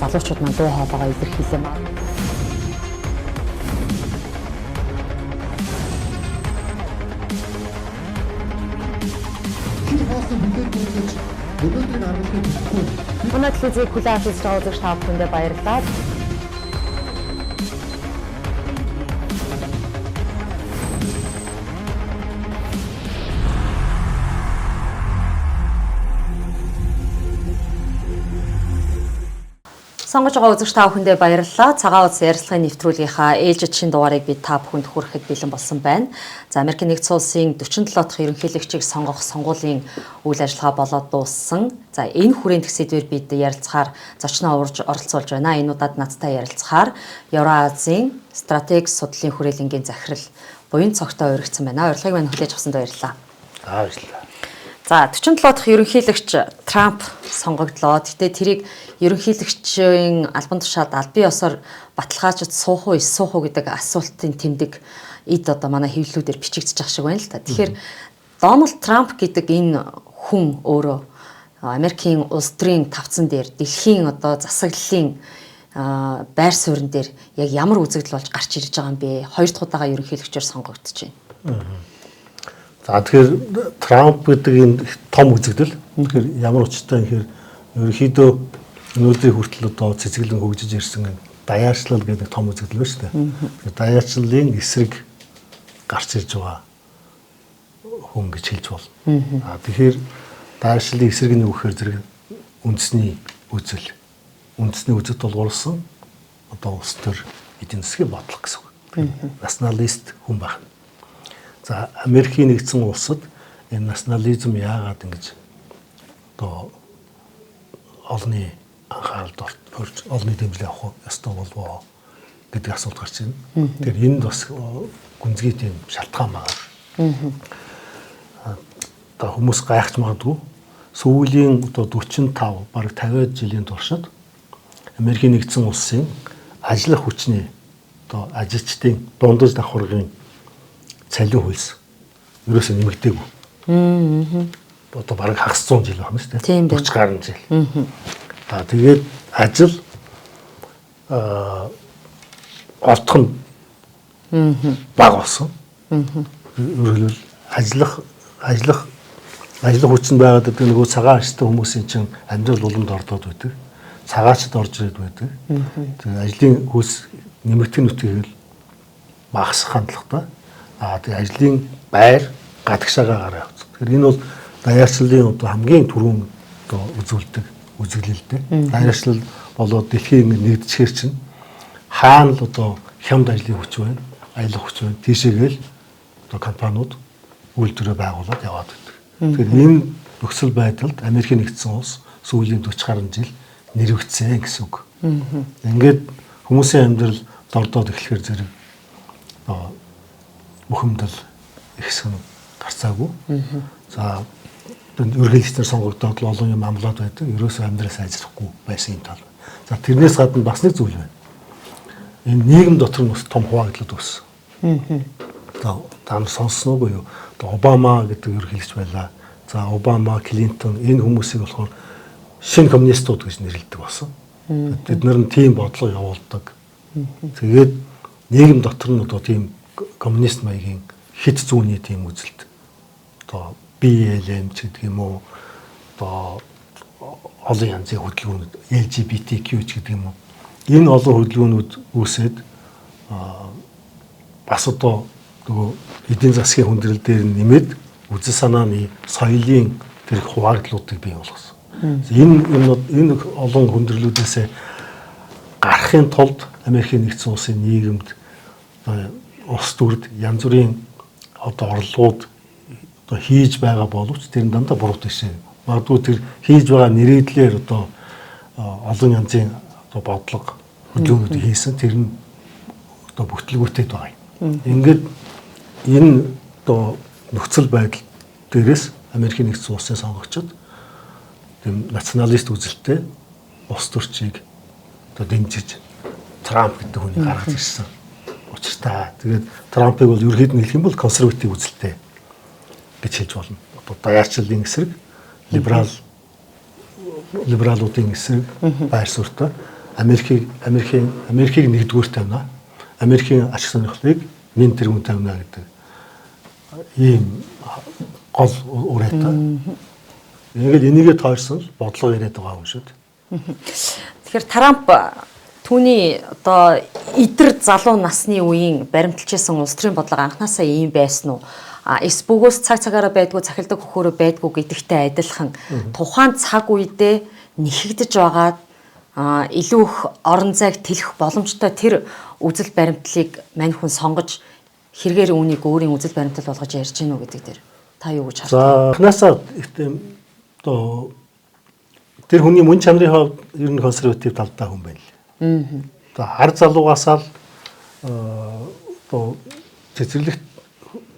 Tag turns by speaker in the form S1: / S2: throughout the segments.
S1: залуучууд маань дуу хоолойгоо илэрхийлээ маа. Манай телевизийг хүлээн авч үзэж байгаа үзэгч та бүхэндээ баярлалаа. Сонгож байгаа үзэгч та бүхэндээ баярлалаа. Цагаан улс ярилцлагын нэвтрүүлгийнхаа ээлжид шин дугаарыг бид та бүхэнд хүрэхэд бэлэн болсон байна. За Америкийн нэгдсэн улсын 47 дахь ерөнхийлөгчийг сонгох сонгуулийн үйл ажиллагаа болоод дууссан. За энэ хүрээнд сэдвээр бид ярилцахаар зочноо оролцуулж байна. Энэ удаад надтай ярилцахаар Евразийн стратеги судлалын хүрээлэнгийн захирал Буян цогтой уригдсан байна. Урилгыг мань хүлээж авсанд баярлалаа.
S2: Баярлалаа.
S1: За 47 дахь ерөнхийлөгч Трамп сонгогдлоо. Гэтэ тэрийг ерөнхийлөгчийн албан тушаалд аль бие ёсоор баталгаажиж суух уу, суух уу гэдэг асуултын тэмдэг эд одоо манай хэвлэлүүдээр бичигдэж байгаа шиг байна л та. Тэгэхээр Дональд Трамп гэдэг энэ хүн өөрөө Америкийн улс төрийн тавцан дээр дэлхийн одоо засаглалын байр суурин дээр яг ямар үзэгдэл болж гарч ирж байгаа юм бэ? Хоёр дахь удаага ерөнхийлөгчөөр сонгогдож байна.
S2: За тэгэхээр Трамп гэдэг энэ том үзэгдэл тэгэхээр ямар учиртай юм хэрэг ерөнхийдөө өнөөдрийн хүртэл одоо цэцгэлэн хөгжиж ирсэн даяарчлал гэдэг том үзэгдэл байна шүү дээ. Тэгэхээр даяарчлалын эсрэг гарч ирж байгаа хүн гэж хэлж болно. Тэгэхээр даяарчлалын эсрэг нь юу гэхээр зэрэг үндэсний үзэл тулгуурласан одоо улс төр эдийн засгийн бодлого гэсэн үг. Националист хүн байна. За Америкийн нэгдсэн улсад энэ национализм яагаад ингэж одоо олонний анхааралд орж олонний дэмжлэг авах ёстой болов гэдэг асуулт гарч ирнэ. Тэгэхээр энд бас гүнзгий тийм шалтгаан байна. Одоо хүмүүс гайхаж магадгүй сүүлийн одоо 45 бараг 50 жилийн туршид Америкийн нэгдсэн улсын ажиллах хүчний одоо ажилчдын дундаж давхаргын цалин хөлс ерөөсөө нэмэгдээгүй. Одоо бараг хагас 100 жил байна шүү дээ. 40 гаруй жил. Тэгээд ажил олдох нь бага болсон. Өөрөлдвөл ажиллах хүчин байгаад гэдэг нөгөө цагаан арчтай хүмүүсийн чинь амьдрал уламд ордоод байдаг. Цагаачд орж ирээд байдаг. Тэгээд ажлын хөлс нэмэгдэх нүтгэл багасах хандлагатай. Тэгээ ажлын байр гадагшаагаа гараа явуулсан. Тэгэхээр энэ бол даяарчлалын одоо хамгийн түрүүн одоо үзүүлдэг үзэглэл дээ. Даяарчлал болоод дэлхийн нэгдэхээр чинь хаана л одоо хямд ажлын хүч байна, аялах хүч байна. Тийшээгээл одоо компаниуд үйлдвэрээ байгуулад яваад байдаг. Тэгэхээр энэ нөхцөл байдалд Америкийн нэгдсэн улс сүүлийн 40 гаруй жил нэрвэгцсэн гэсэн үг. Ингээд хүмүүсийн амьдрал дордоод эхлэхээр зэрэг бухимдал ихсэн гарцаагүй. За ерөнхийлөгчнөр сонгогдоод л олон юм амлаад байдаг. Ерөөсөө амьдрал сайжрахгүй байсан юм тал. За тэрнээс гадна бас нэг зүйл байна. Энэ нийгэм дотор нь бас том хуваагдлууд өссөн. За та нар сонссон уу юу? Обама гэдэг ерөнхийлөгч байлаа. За Обама, Клинтон энэ хүмүүсийг болохоор шинэ коммунистууд гэж нэрлэдэг болсон. Тэд нар нь тийм бодлого явуулдаг. Тэгээд нийгэм дотор нь одоо тийм коммунист маягийн хит зүүнний тийм үзэлт одоо BLM гэдэг юм уу одоо олон янзын хөдөлгөөнүүд LGBTQ гэдэг юм уу энэ олон хөдөлгөөнүүд үүсээд бас одоо нөгөө эдийн засгийн хүндрэл дээр нэмээд үзэл санааны соёлын тэр хуваагдлуудыг бий болгосон. Энэ олон хүндрэлүүдээс гарахын тулд Америкийн нэгдсэн улсын нийгэмд улс төрд янз бүрийн одоо орлогууд одоо хийж байгаа боловч тэр дандаа буруу тийшээ. Магадгүй тэр хийж байгаа нэрийдлэр одоо олон янзын одоо бодлого хөдөлгөөнүүд хийсэн тэр нь одоо бүтэлгүүтэд байгаа юм. Ингээд энэ одоо нөхцөл байдал дээрээс Америкийн нэгдсэн улсын сонгогчид тийм националист үзэлтэй улс төрчийг одоо дэмжиж Трамп гэдэг хүнийг гаргаж ирсэн. Учиртай. Тэгээд Трампыг бол ерөөд нь хэлэх юм бол консерватив үзэлтэй гэж хэлж болно. Одоо даяарчлалын эсрэг либералуудын эсрэг байр суурьтай Америкийг нэгдүгээр тавина. Америкийн ачаал сонирхлыг нэн тэргүүн тавина гэдэг ийм гол үрээтэй. Ингээд энийгээ тойрсон л бодлого яриад байгаа юм шүү дээ.
S1: Тэгэхээр Трамп түүний одоо идэр залуу насны үеийн баримталжсэн улс төрийн бодлого анханасаа ийм байсан уу? Эс бөгөөс цаг цагаараа байдгүй, цахилдаг хөхөөрөө байдгүй гэдэгтэй адилхан тухайн цаг үедээ нэхэгдэж байгаа илүү их орон зайг тэлэх боломжтой тэр үзэл баримтлалыг мань хүн сонгож хэрэгээр үүнийг өөрийн үзэл баримтал болгож ярьж гинүү гэдэг дээр та юу гэж хардаг?
S2: За анханасаа одоо тэр хүний мөн чанарын хувьд ер нь консерватив талтай хүн байна л. Одоо хар залуугасаа л одоо цэцэрлэгт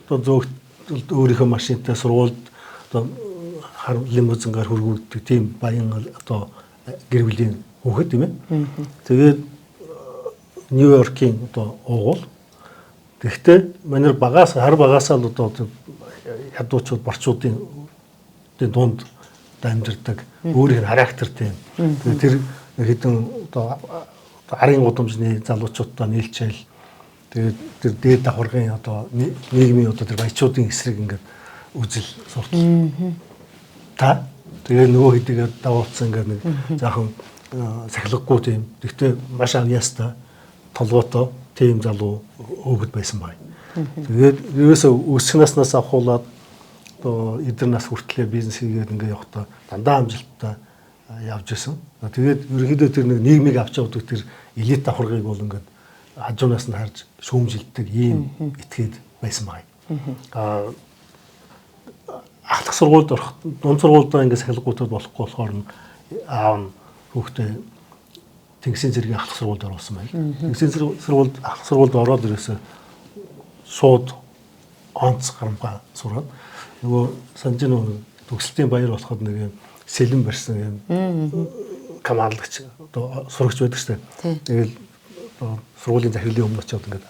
S2: одоо зөөгт өөрийнхөө машинтай сургуульд одоо лимузингаар хөргүүлдэг тийм баян одоо гэр бүлийн хүүхэд тийм ээ. Тэгээд Нью-Йоркийн одоо уугуул. Тэгэхдээ манайр хар багасаа л одоо ядуучууд борчуудын дунд амьдардаг өөрийнх нь характертэй. Тэгээд тэр хэдэн одоо арын гудамжны залуучуудтай нийлчээл тэгээд тэр дээд давхаргын одоо нийгмийн одоо тэр баячуудын эсрэг ингээд үзэл суртал. Та тэгээд нөгөө хэдийгээр давуулсан ингээд нэг жоохон сахилгагүй тийм. Гэхдээ маш авьяастай толгойтой тийм залуу хөөхд байсан бай. Тэгээд ерөөсөө өсөх наснаас ахуулаад одоо эдгээр нас хүртлээр бизнес хийгээд ингээд явахдаа дандаа амжилттай явж исэн. Тэгээд ерөнхийдөө тэр нэг нийгмийг авч явдаг тэр элит давхаргыг бол ингээд хажуунаас нь харж шүүмжилдэг ийм этгээд байсан бай. Ахлах сургуульд орох, дунд сургуульдаа ингээд сахилгуудад болохгүй болохоор аав нь хүүхдээ Тэнгисийн цэргийн ахлах сургуульд оруулсан байна. Тэнгисийн ахлах сургуульд ороод ирээсээ шууд онц гарамгаа сураад нөгөө санаж нөгөө төгсөлтийн баяр болоход нэг юм сэлэн барьсан юм командлагч одоо сурагч байдаг шүү дээ. Тэгэл сургуулийн захирлын өмнө очиод ингээд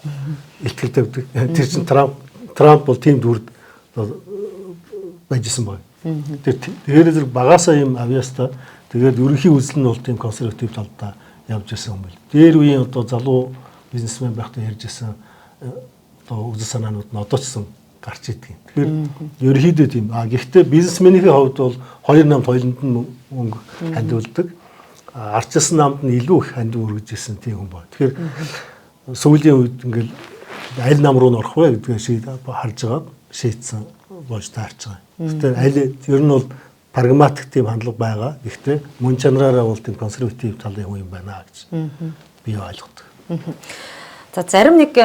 S2: ихтгэл тавьдаг. Тэр чинь Трамп бол тийм дүрд байжсэн баг. Тэгээд зэрэг багасаа юм авьяастай тэгээд ерөнхий үзэл нь бол тийм консерватив талдаа явж исэн юм байл. Дээр үеийн одоо залуу бизнесмен байхдаа ярьж исэн одоо үзэл санаанууд нь одоо ч гэсэн гарч идэг. Тэгэхээр ерөнхийдөө тийм. Гэхдээ бизнесменийн хувьд бол 2 намд хоёуланд нь мөнгө хандуулдаг. Арчилсан намд нь илүү их хандив өргөж исэн тийм хүн байна. Тэгэхээр сүүлийн үед ингээл аль нам руу н орох вэ гэдгийг харж байгаа шийдсэн болж таарч байгаа. Гэхдээ аль ер нь бол прагматик тийм хандлага байгаа. Гэхдээ мөн чанараараа бол тийм консерватив талын хүн юм байна гэж би ойлгодог.
S1: За зарим нэг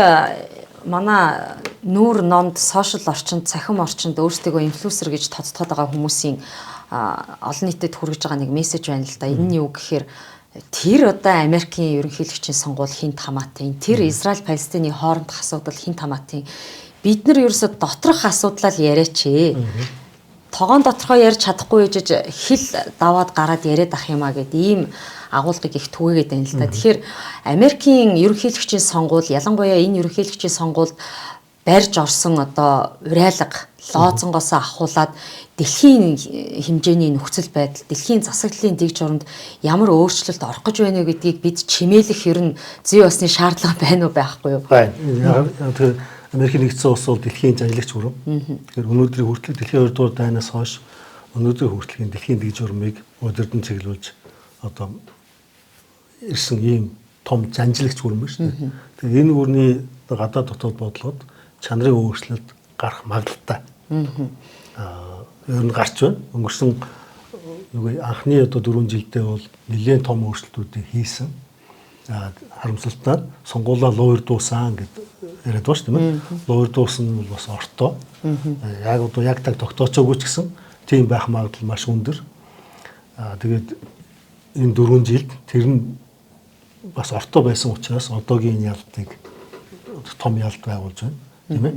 S1: манай нүүр номд сошиал орчинд, цахим орчинд өөрсдөө инфлюенсер гэж тоцтоод байгаа хүмүүсийн олон нийтэд хүргэж байгаа нэг мессеж байна л да. Энэ нь юу гэхээр тэр одоо Америкийн ерөнхийлөгчийн сонгуул хинт хамаатай, тэр Израиль Палестины хоорондох асуудал хинт хамаатай. Бид нар ерөөсө доторх асуудлаа л яриач ээ. Тогоон доторхоо ярьж чадахгүй ээжж хил даваад гараад яриад ах юмаа гэд ийм агуулгыг их түгээгээд байна л да. Тэгэхээр Америкийн ерөнхийлөгчийн сонгуул, ялангуяа энэ ерөнхийлөгчийн сонгуульд барьж орсон одоо урайлга лооцонгоос ахуулаад дэлхийн хэмжээний нөхцөл байдал, дэлхийн засаглалын дэг журамд ямар өөрчлөлт орох гэж байна вэ гэдгийг бид чимээлэх ер нь зүй усны шаардлага байна уу байхгүй юу?
S2: Байна. Тэгэхээр Америкийн нэгдсэн улс бол дэлхийн жанилагч бүрэн. Тэгэхээр өнөөдрийн хүртэл дэлхийн 2 дугаар дайнаас хойш өнөөдрийн хүртэл дэлхийн дэг журамыг удирдан чиглүүлж одоо ирсэн ийм том жанилагч бүрэн байна шүү дээ. Тэгэхээр энэ бүрний гадаад дотоод бодлогод чанарын өөрчлөлт гарах магадaltaй. Ер нь гарч байна. Өнгөрсөн анхны одоо 4 жилдээ бол нэлээд том өөрчлөлтүүдийг хийсэн. Харамсалтай сонгуулаа луур дуусан гэд яриад байна шүү дээ. Луур дуусан нь бол бас ортой. Яг таг тогтооцоогүй ч гэсэн тийм байх магадлал маш өндөр. Тэгээд энэ 4 жилд тэр нь бас ортой байсан учраас одоогийн ялтыг том ялт байгуулж байна. Тийм ээ.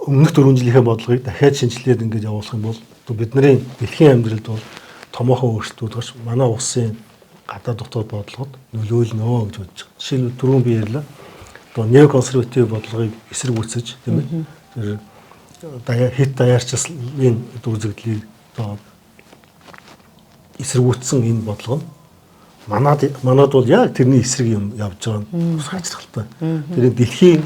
S2: Өмнөх 4 жилийнхээ бодлогыг дахиад шинжилээд ингэж явуулах юм бол бидний дэлхийн амьдралд бол томоохон өөрчлөлтүүд гарч манай улсын гадаад дотоод бодлогод нөлөөлнө гэж бодож байгаа. Жишээлбэл түрүүн би ярьлаа. Одоо неоконсерватив бодлогыг эсэргүүцэж тийм ээ. Тэр хэд даяарчлалын үзэгдлийг одоо эсэргүүцсэн энэ бодлого нь манад бол яг тэрний эсрэг юм явж байгаа нь хачирхалтай. Тэр дэлхийн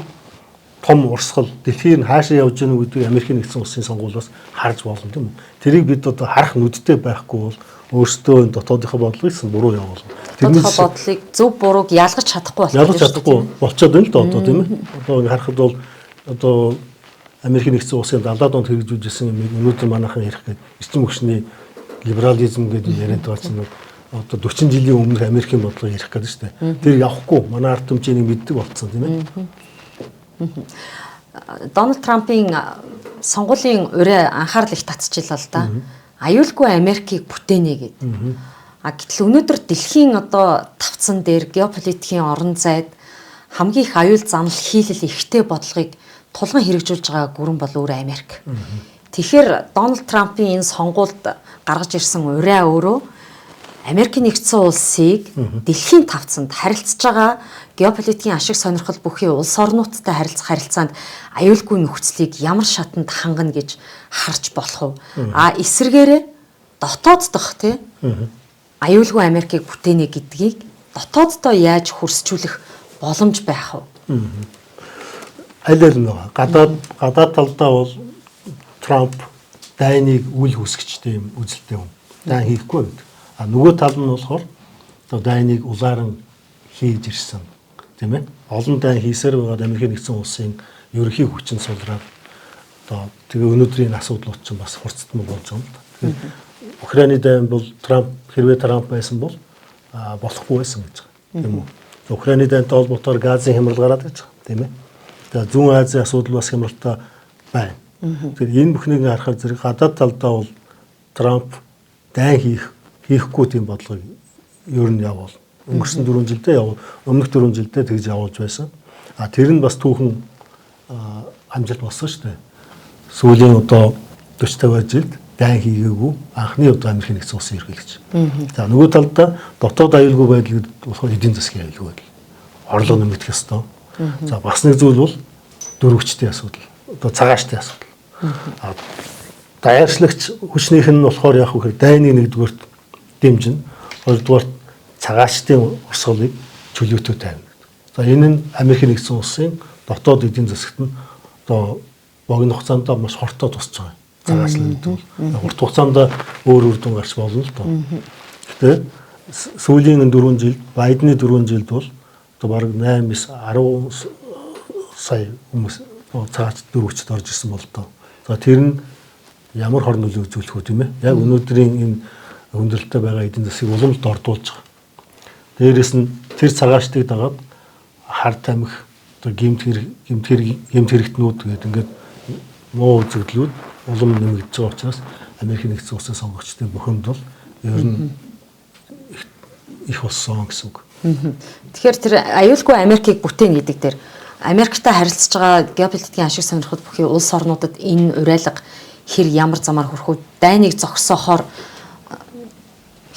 S2: том урсгал дэлхийн хаашаа явж гэнэ гэдгийг Америкийн нэгдсэн улсын сонгуулиас харж болно тийм үү. Тэрийг бид одоо харах нүдтэй байхгүй бол өөрсдөө дотоодынхоо бодлогыг буруу явуулна.
S1: Тэрний бодлыг зөв бурууг ялгаж чадахгүй
S2: болчиход байна л да одоо тийм ээ. Одоо ингэ харахад бол одоо Америкийн нэгдсэн улсын 70-аад онд хэрэгжүүлжсэн юм өнөөдөр манайхан ярих гэдэг эрчим хүчний либерализм гэдэг яриад байгаа чинь одоо 40 жилийн өмнөх Америкийн бодлого ярих гэдэг шүү дээ. Тэр явахгүй манай ард түмчийг мэддэг болцсон тийм ээ.
S1: Дональд Трампын сонгуулийн ураа анхаарал их татчихлаа л да. Аюулгүй Америкийг бүтээнэ гэдэг. Гэтэл өнөөдөр дэлхийн одоо тавцан дээр геополитикийн орон зайд хамгийн их аюул занал хийлэл ихтэй бодлогыг тулган хэрэгжүүлж байгаа гүрэн бол өөр Америк. Тэгэхээр Дональд Трампын энэ сонгуульд гаргаж ирсэн ураа өөрөө Америкийн нэгдсэн улсыг дэлхийн тавцанд харилцаж байгаа геополитикийн ашиг сонирхол бүхий улс орнуудтай харилцах харилцаанд аюулгүй нөхцөлийг ямар шатанд хангана гэж харж болох уу? Эсвэргээрээ дотоод дох тий аюулгүй Америкийг бүтээнэ гэдгийг дотооддоо яаж хөрсчүүлэх боломж байх вэ?
S2: Аль нь гадаад талдаа бол Трамп дайныг үл хүсгчтэй юм үзэлтэй юм. Дай хийхгүй гэдэг. Нөгөө тал нь болохоор одоо дайныг улааран хийж ирсэн тийм ээ. Олон дайн хийсээр байгаа Америкийн нэгдсэн улсын ерөнхий хүчин сулраад одоо тэгээ өнөөдрийн асуудлууд ч бас хурцтмал болж байгаа юм да. Тэгэхээр Украины дайн бол хэрвээ Трамп байсан бол болохгүй байсан гэж байгаа тийм үү. Украины дайнтай холбоотойгоор газын хямрал гараад гэж байгаа тийм ээ. Тэгээ Зүүн Азийн асуудал бас хямралтай байна. Тэгэхээр энэ бүхнийг харахад зэрэг гадаад талдаа бол Трамп дайн хийхгүй тийм бодлого ер нь явуул. Өнгөрсөн 4 жилдээ явуул. Өмнөх 4 жилдээ тэгж явуулж байсан. Тэр нь бас түүхэн амжилт болсон шүү дээ. Сүүлийн одоо 40-50 жилд дайн хийгээгүй анхны удаа Америкийн нэгдсэн улсын ерөнхийлөгч. За нөгөө талдаа дотоод аюулгүй байдал болохоор эдийн засгийн аюулгүй байдал. Орлого нэмэгдэх ёстой. За бас нэг зүйл бол дөрвөгчдийн асуудал. Одоо цагаачдын асуудал. Даяарчлагч хүчнийх нь болохоор яг хөө дайныг нэгдүгээрт дэмжин, хоёрдугаар цагаачдын урсгалыг чөлөөтөө тавина. За энэ нь Америкийн нэгдсэн улсын дотоод эдийн засагт нь одоо богино хугацаанд маш хортой тусч байгаа. Цагаачлал гэдэг бол урт хугацаанд өөр үр дүн гарч болно л доо. Гэтэ сүүлийн 4 жилд Байдны 4 жилд бол одоо бараг 8-10 сая хүмүүс цагаач дөрвөгчд орж ирсэн бол доо. За тэр нь ямар хор нөлөө үзүүлэх үү тийм ээ? Яг өнөөдрийн энэ хүндрэлтэй байгаа эдийн засгийг уламжлалд ордуулж байгаа. Дээрээс нь тэр цагаачдыг дагаад хар тамхи одоо гэмт хэрэгтнүүд гэдэг ингээд муу үзэгдлүүд улам нэмэгдэж байгаа учраас Америкийн нэгдсэн улсын сонгогчдын бухимд бол ер нь их болсон гэсэн үг.
S1: Тэгэхээр тэр аюулгүй Америкийг бүтээн гэдэг дээр Америктай харилцаж байгаа геополитикийн ашиг сонирхол бүхий улс орнуудад энэ уриалга хэр ямар замаар хүрэх үү? Дайныг зогсоохоор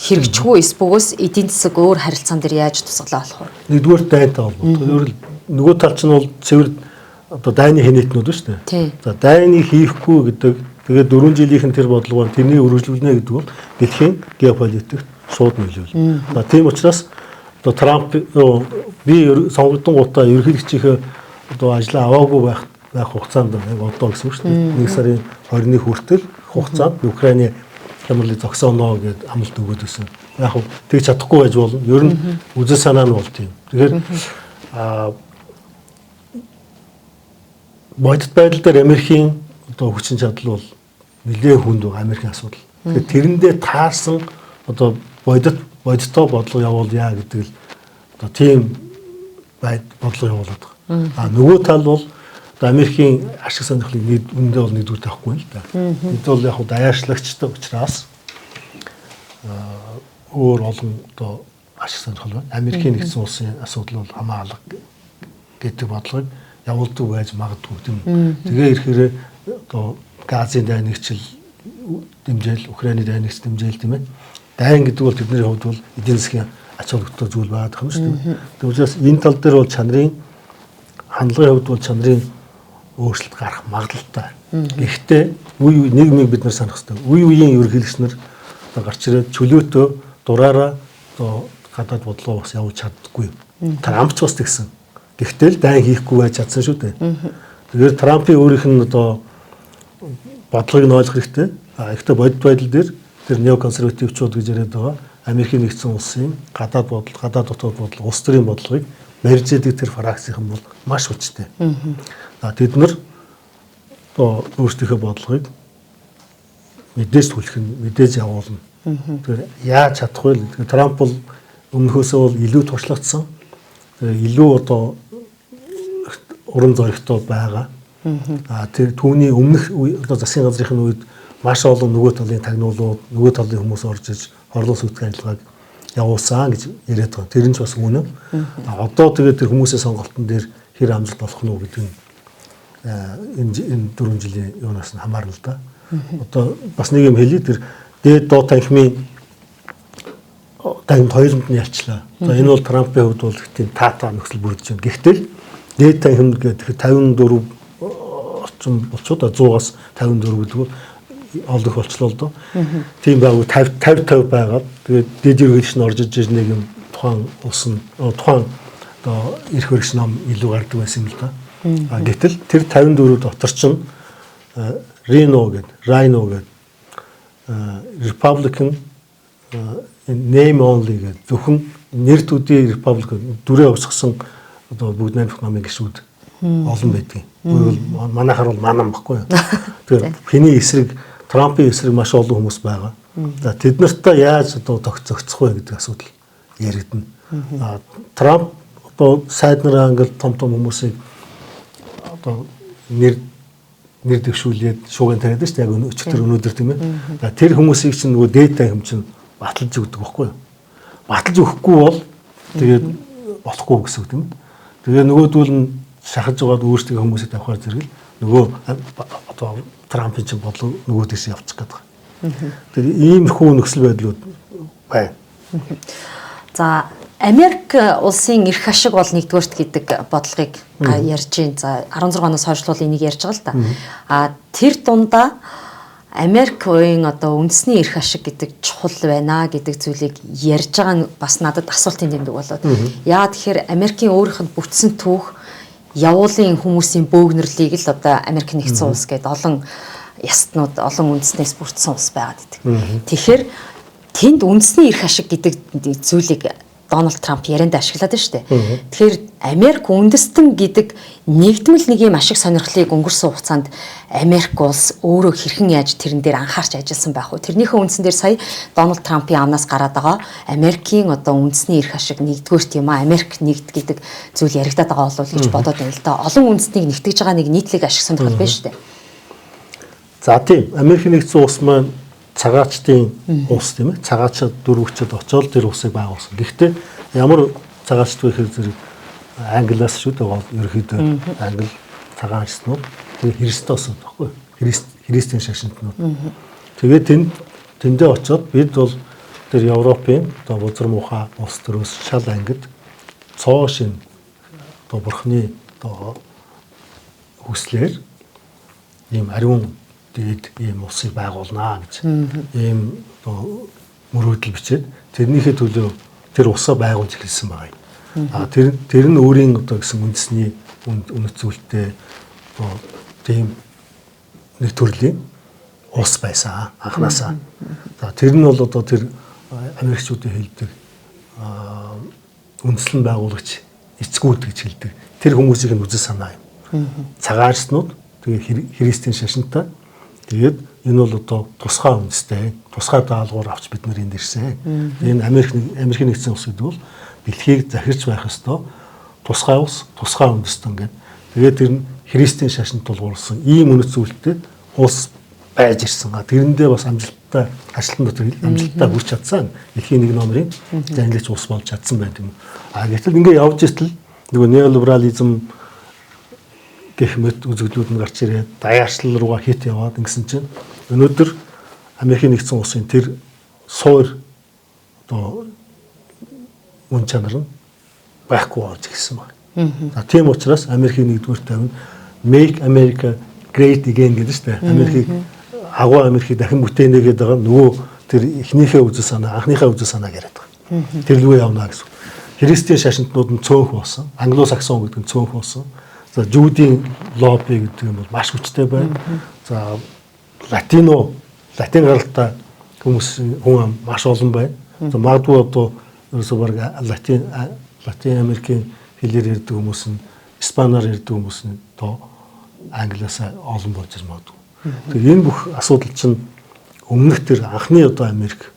S1: хэрэгжихгүй эсбөгөөс эдийн засаг өөр харилцаан дээр яаж тусгалаа болох вэ?
S2: Нэгдүгээр дайнтай холбоотой. Нөгөө тал чинь бол цэвэр одоо дайны хэнэтнүүд шүү дээ. За дайныг хийхгүй гэдэг тэгээд 4 жилийнхэн тэр бодлого тэрний өргөжлүүлнэ гэдэг бол дэлхийн геополитикт шууд нөлөөлнө. За тийм учраас одоо Трамп би сонгогдсон ерөнхийлөгчийнхээ одоо ажлаа аваагүй байх хугацаанд одоо гэсэн үг шүү дээ. 1 сарын 20-ны хүртэл хугацаанд Украины хямралыг зогсооно гэд амлалт өгөөд байсан. Яг хөө тэгж чадахгүй байж болно. Ер нь үзэл санаа нь бол тийм. Тэгэхээр бодит байдал дээр Америкийн одоо хүчин чадал бол нэлээд хүнд байгаа Америкийн асуудал. Тэгэхээр тэрэндээ таарсан одоо бодиттой бодлого явуулъя гэдэг л одоо тийм бодлого явуулаад байгаа. Нөгөө тал бол одоо Америкийн ашиг сонирхлыг үндэ бол нэгдүгээр тавихгүй л да. Энд бол яг даяарчлагчтай учраас өөр олон одоо ашиг сонирхол байна. Америкийн нэгдсэн улсын асуудал бол хамаалга гэдэг бодлогыг явуулдаг байж магадгүй тийм. Тэгээ ирэхээр одоо газын дайнагчил дэмжээл, Украины дайнагч дэмжээл тийм ээ. Дайн гэдэг бол тэдний хувьд бол эдийн засгийн ач холбогдол зүйл байгаад байгаа юм шүү дээ. Тэгм учраас энэ тал дээр бол чанарын хандлагын хувьд бол чанарын өөрчлөлт гарах магадлалтай. Гэхдээ үе нийгмийг бид нар санах хэрэгтэй. Үе үеийн ерөнхийлөгч нар одоо гарч ирээд чөлөөтөө дураараа одоо гадаад бодлого бас явуулж чаддаггүй. Трамп ч бас тэгсэн. Гэхдээ л дайн хийхгүй байж чадсан шүү дээ. Тэгэхээр Трампын өөрийнх нь одоо бодлогыг нь ойлгох хэрэгтэй. Ихтэй бодит байдал дээр тэр неоконсервативчууд гэж яриад байгаа Америкийн нэгдсэн улсын гадаад бодол, гадаад дотоод бодлого, улс төрийн бодлогыг барьж идэг тэр фракцийнхан бол маш хүчтэй. Тэд нар одоо өөрсдийнхөө бодлогыг мэдээж түлхэх нь мэдээж явуулна. Тэгэхээр яаж чадах вэ? Тэгэхээр Трамп бол өмнөхөөсөө бол илүү туршлагдсан. Илүү одоо уран зоригтой байгаа. Тэр түүний өмнөх одоо засгийн газрын үед маш олон нөгөө талын тагнуулууд, нөгөө талын хүмүүс орж иж орлон сүйтгэн ажиллагааг явуулсан гэж яриад байгаа. Тэр нь ч бас үнэн. Одоо тэгээд тэр хүмүүсийн сонголтын дээр хэр амжилт болох нь гэдэг нь энэ 4 жилийн юунаас нь хамаарна л да. Одоо бас нэг юм хэлье, тэр дээд доо танхимын танд хоёуланд нь ялчлаа. За энэ бол Трампын хувьд бол тийм таатаа нөхцөл бүрдэж байна. Гэхдээ дээд танхим гэдэг 54 орчим болчиход 100-аас 54 гэдэг нь олдох болчлоо л доо. Тийм байгуу 50 байгаад тэгээд дээд ерөнхийлөгч нь орж иж нэг юм тухайн улс нь тухайн одоо эрх хөрөгч ном илүү гардаг байсан юм л да. Гэтэл тэр 54 дотор чинь Rhino гэдэг Republican name only гэдэг зөвхөн нэр төдий Republican дүрээ усгсан одоо бүгд найрамдах намын гишүүд олон байдгийг. Тэгвэл манайхаар бол манан баггүй. Тэгэхээр хэний эсрэг Трампын эсрэг маш олон хүмүүс байгаа. За тэд нартай яаж одоо зохицох вэ гэдэг асуудал яригдана. Трамп одоо сайднараа ингээл том хүмүүсийг одоо нэр дэвшүүлээд шууган тариад шүү дээ. Яг өчтөр өнөөдөр тийм ээ. Тэр хүмүүсийг чинь нөгөө дээдтэй хэм чинь баталж өгдөг байхгүй юу? Баталж өгөхгүй бол тэгээд болохгүй гэсэн үг тийм ээ. Тэгээ нөгөөдүүл нь шахаж байгаад өөрсдөө хүмүүсийг тавихаар зэрэг нөгөө одоо Трампын чинь бодлого нөгөө дэс явчих гээд байгаа. Тэгээд иймэрхүү нөхцөл байдлууд байна.
S1: За Америк улсын эрх ашиг бол нэгдүгээрт гэдэг бодлогыг ярьж байна. За 16 оноос хойшлуул энийг ярьж байгаа л да. Тэр дундаа Америкийн одоо үндэсний эрх ашиг гэдэг чухал байна гэдэг зүйлийг ярьж байгаа нь бас надад асуултын тэмдэг болоод. Яагаад тэгэхээр Америкийн өөрийнх нь бүтсэн түүх явуулын хүмүүсийн бөөгнөрлийг л одоо Америк нэгдсэн улс гэдэг олон ястнууд, олон үндэснээс бүрдсэн улс байгаад идэг. Тэгэхээр тэнд үндэсний эрх ашиг гэдэг зүйлийг Дональд Трамп ярианд ашиглаад байна шүү дээ. Тэгэхээр Америк үндэстэн гэдэг нэгдмэл нэг юм ашиг сонирхлыг өнгөрсөн хугацаанд Америк улс өөрөө хэрхэн яаж тэрэн дээр анхаарч ажилласан байх вэ? Тэрнийхээ үндсэн дээр сая Дональд Трампын амнаас гараад байгаа Америкийн одоо үндэсний эрх ашиг нэгдүгээрт юм аа Америк нэгд гэдэг зүйл яригадаад байгаа болов гэж бодоод байна л да. Олон үндэстнийг нэгтгэж байгаа нэг нийтлэг ашиг сонирхол байна шүү дээ.
S2: За тийм Америк нэгдсэн улс маань цагаачдын улс тийм ээ. Цагаачд дөрвөгчд очоод тэр улсыг байгуулсан. Гэхдээ ямар цагаачд вэ гэхээр зэрэг Англиас шүү дээ. Ерөнхийдөө Англи цагаачднууд тэр Христос байхгүй. Христийн шашинтнууд. Тэгээд тэндээ очоод бид бол тэр Европын одоо бузар муухай улс төрөөс шал ангид цоо шин одоо бурхны одоо хүслээр ийм ариун тэгээд ийм улсыг байгуулнаа гэж ийм мөрөөдөл бичээд тэрнийхээ төлөө тэр улсаа байгуулж эхэлсэн байгаа юм. Тэр нь өөрийн одоо гэсэн үндэсний үнэт зүйлтэй тийм нэг төрлийн улс байсан анханасаа. За тэр нь бол одоо тэр Америкчуудын хэлдэг үндэслэн байгуулагч эцгүүд гэж хэлдэг. Тэр хүмүүсийн үзэл санаа юм. Цагаарснууд тэгээ христийн шашинтай. Тэгээд энэ бол одоо тусгай үндэстэй, тусгай даалгавар авч бид нар энд ирсэн. Энэ Америкийн нэгдсэн улс гэдэг бол бэлхийг захирч байх ёстой. Тусгай улс, тусгай үндэстэн гэдэг. Тэгээд тэр нь христийн шашинт тулгуурласан ийм үнэт зүйлтэй улс байж ирсэн. Тэрэндээ бас амжилттай ажилтан дотор амжилттай хүрч чадсан. Дэлхийн нэг номерын зангилч улс болж чадсан байт юм. Гэтэл ингээд явж иртэл нөгөө неолиберализм гэх мэт үзэгдлүүд нь гарч ирээд даяарчлал руугаа хит яваад ингэсэн чинь өнөөдөр Америкийн нэгдсэн улсын тэр суур одоо үн чанар нь байхгүй болж ирсэн байна. За тийм учраас Америкийн нэгдүгээр тавь Make America Great Again гэдэг шүү дээ. Америкийг агуу Америкийг дахин бүтээнэ гэдэг байгаа нөгөө тэр эхнийхээ үзэл санаа, анхныхаа үзэл санааг яриад байгаа. Тэр рүү явна гэсэн. Христийн шашинтнууд нь цөөнх болсон. Англо-саксон гэдэг нь цөөнх болсон. За жүүдийн лобби гэдэг юм бол маш хүчтэй байна. За латин гаралтай хүн маш олон байна. За магадгүй одоо ерөөсөө баг латин Америкийн хэлээр ярьдаг хүмүүс нь испанаар ярьдаг хүмүүс нь тоо англиас олон болж магадгүй. Тэгэхээр энэ бүх асуудал чинь өмнөх тэр анхны одоо Америк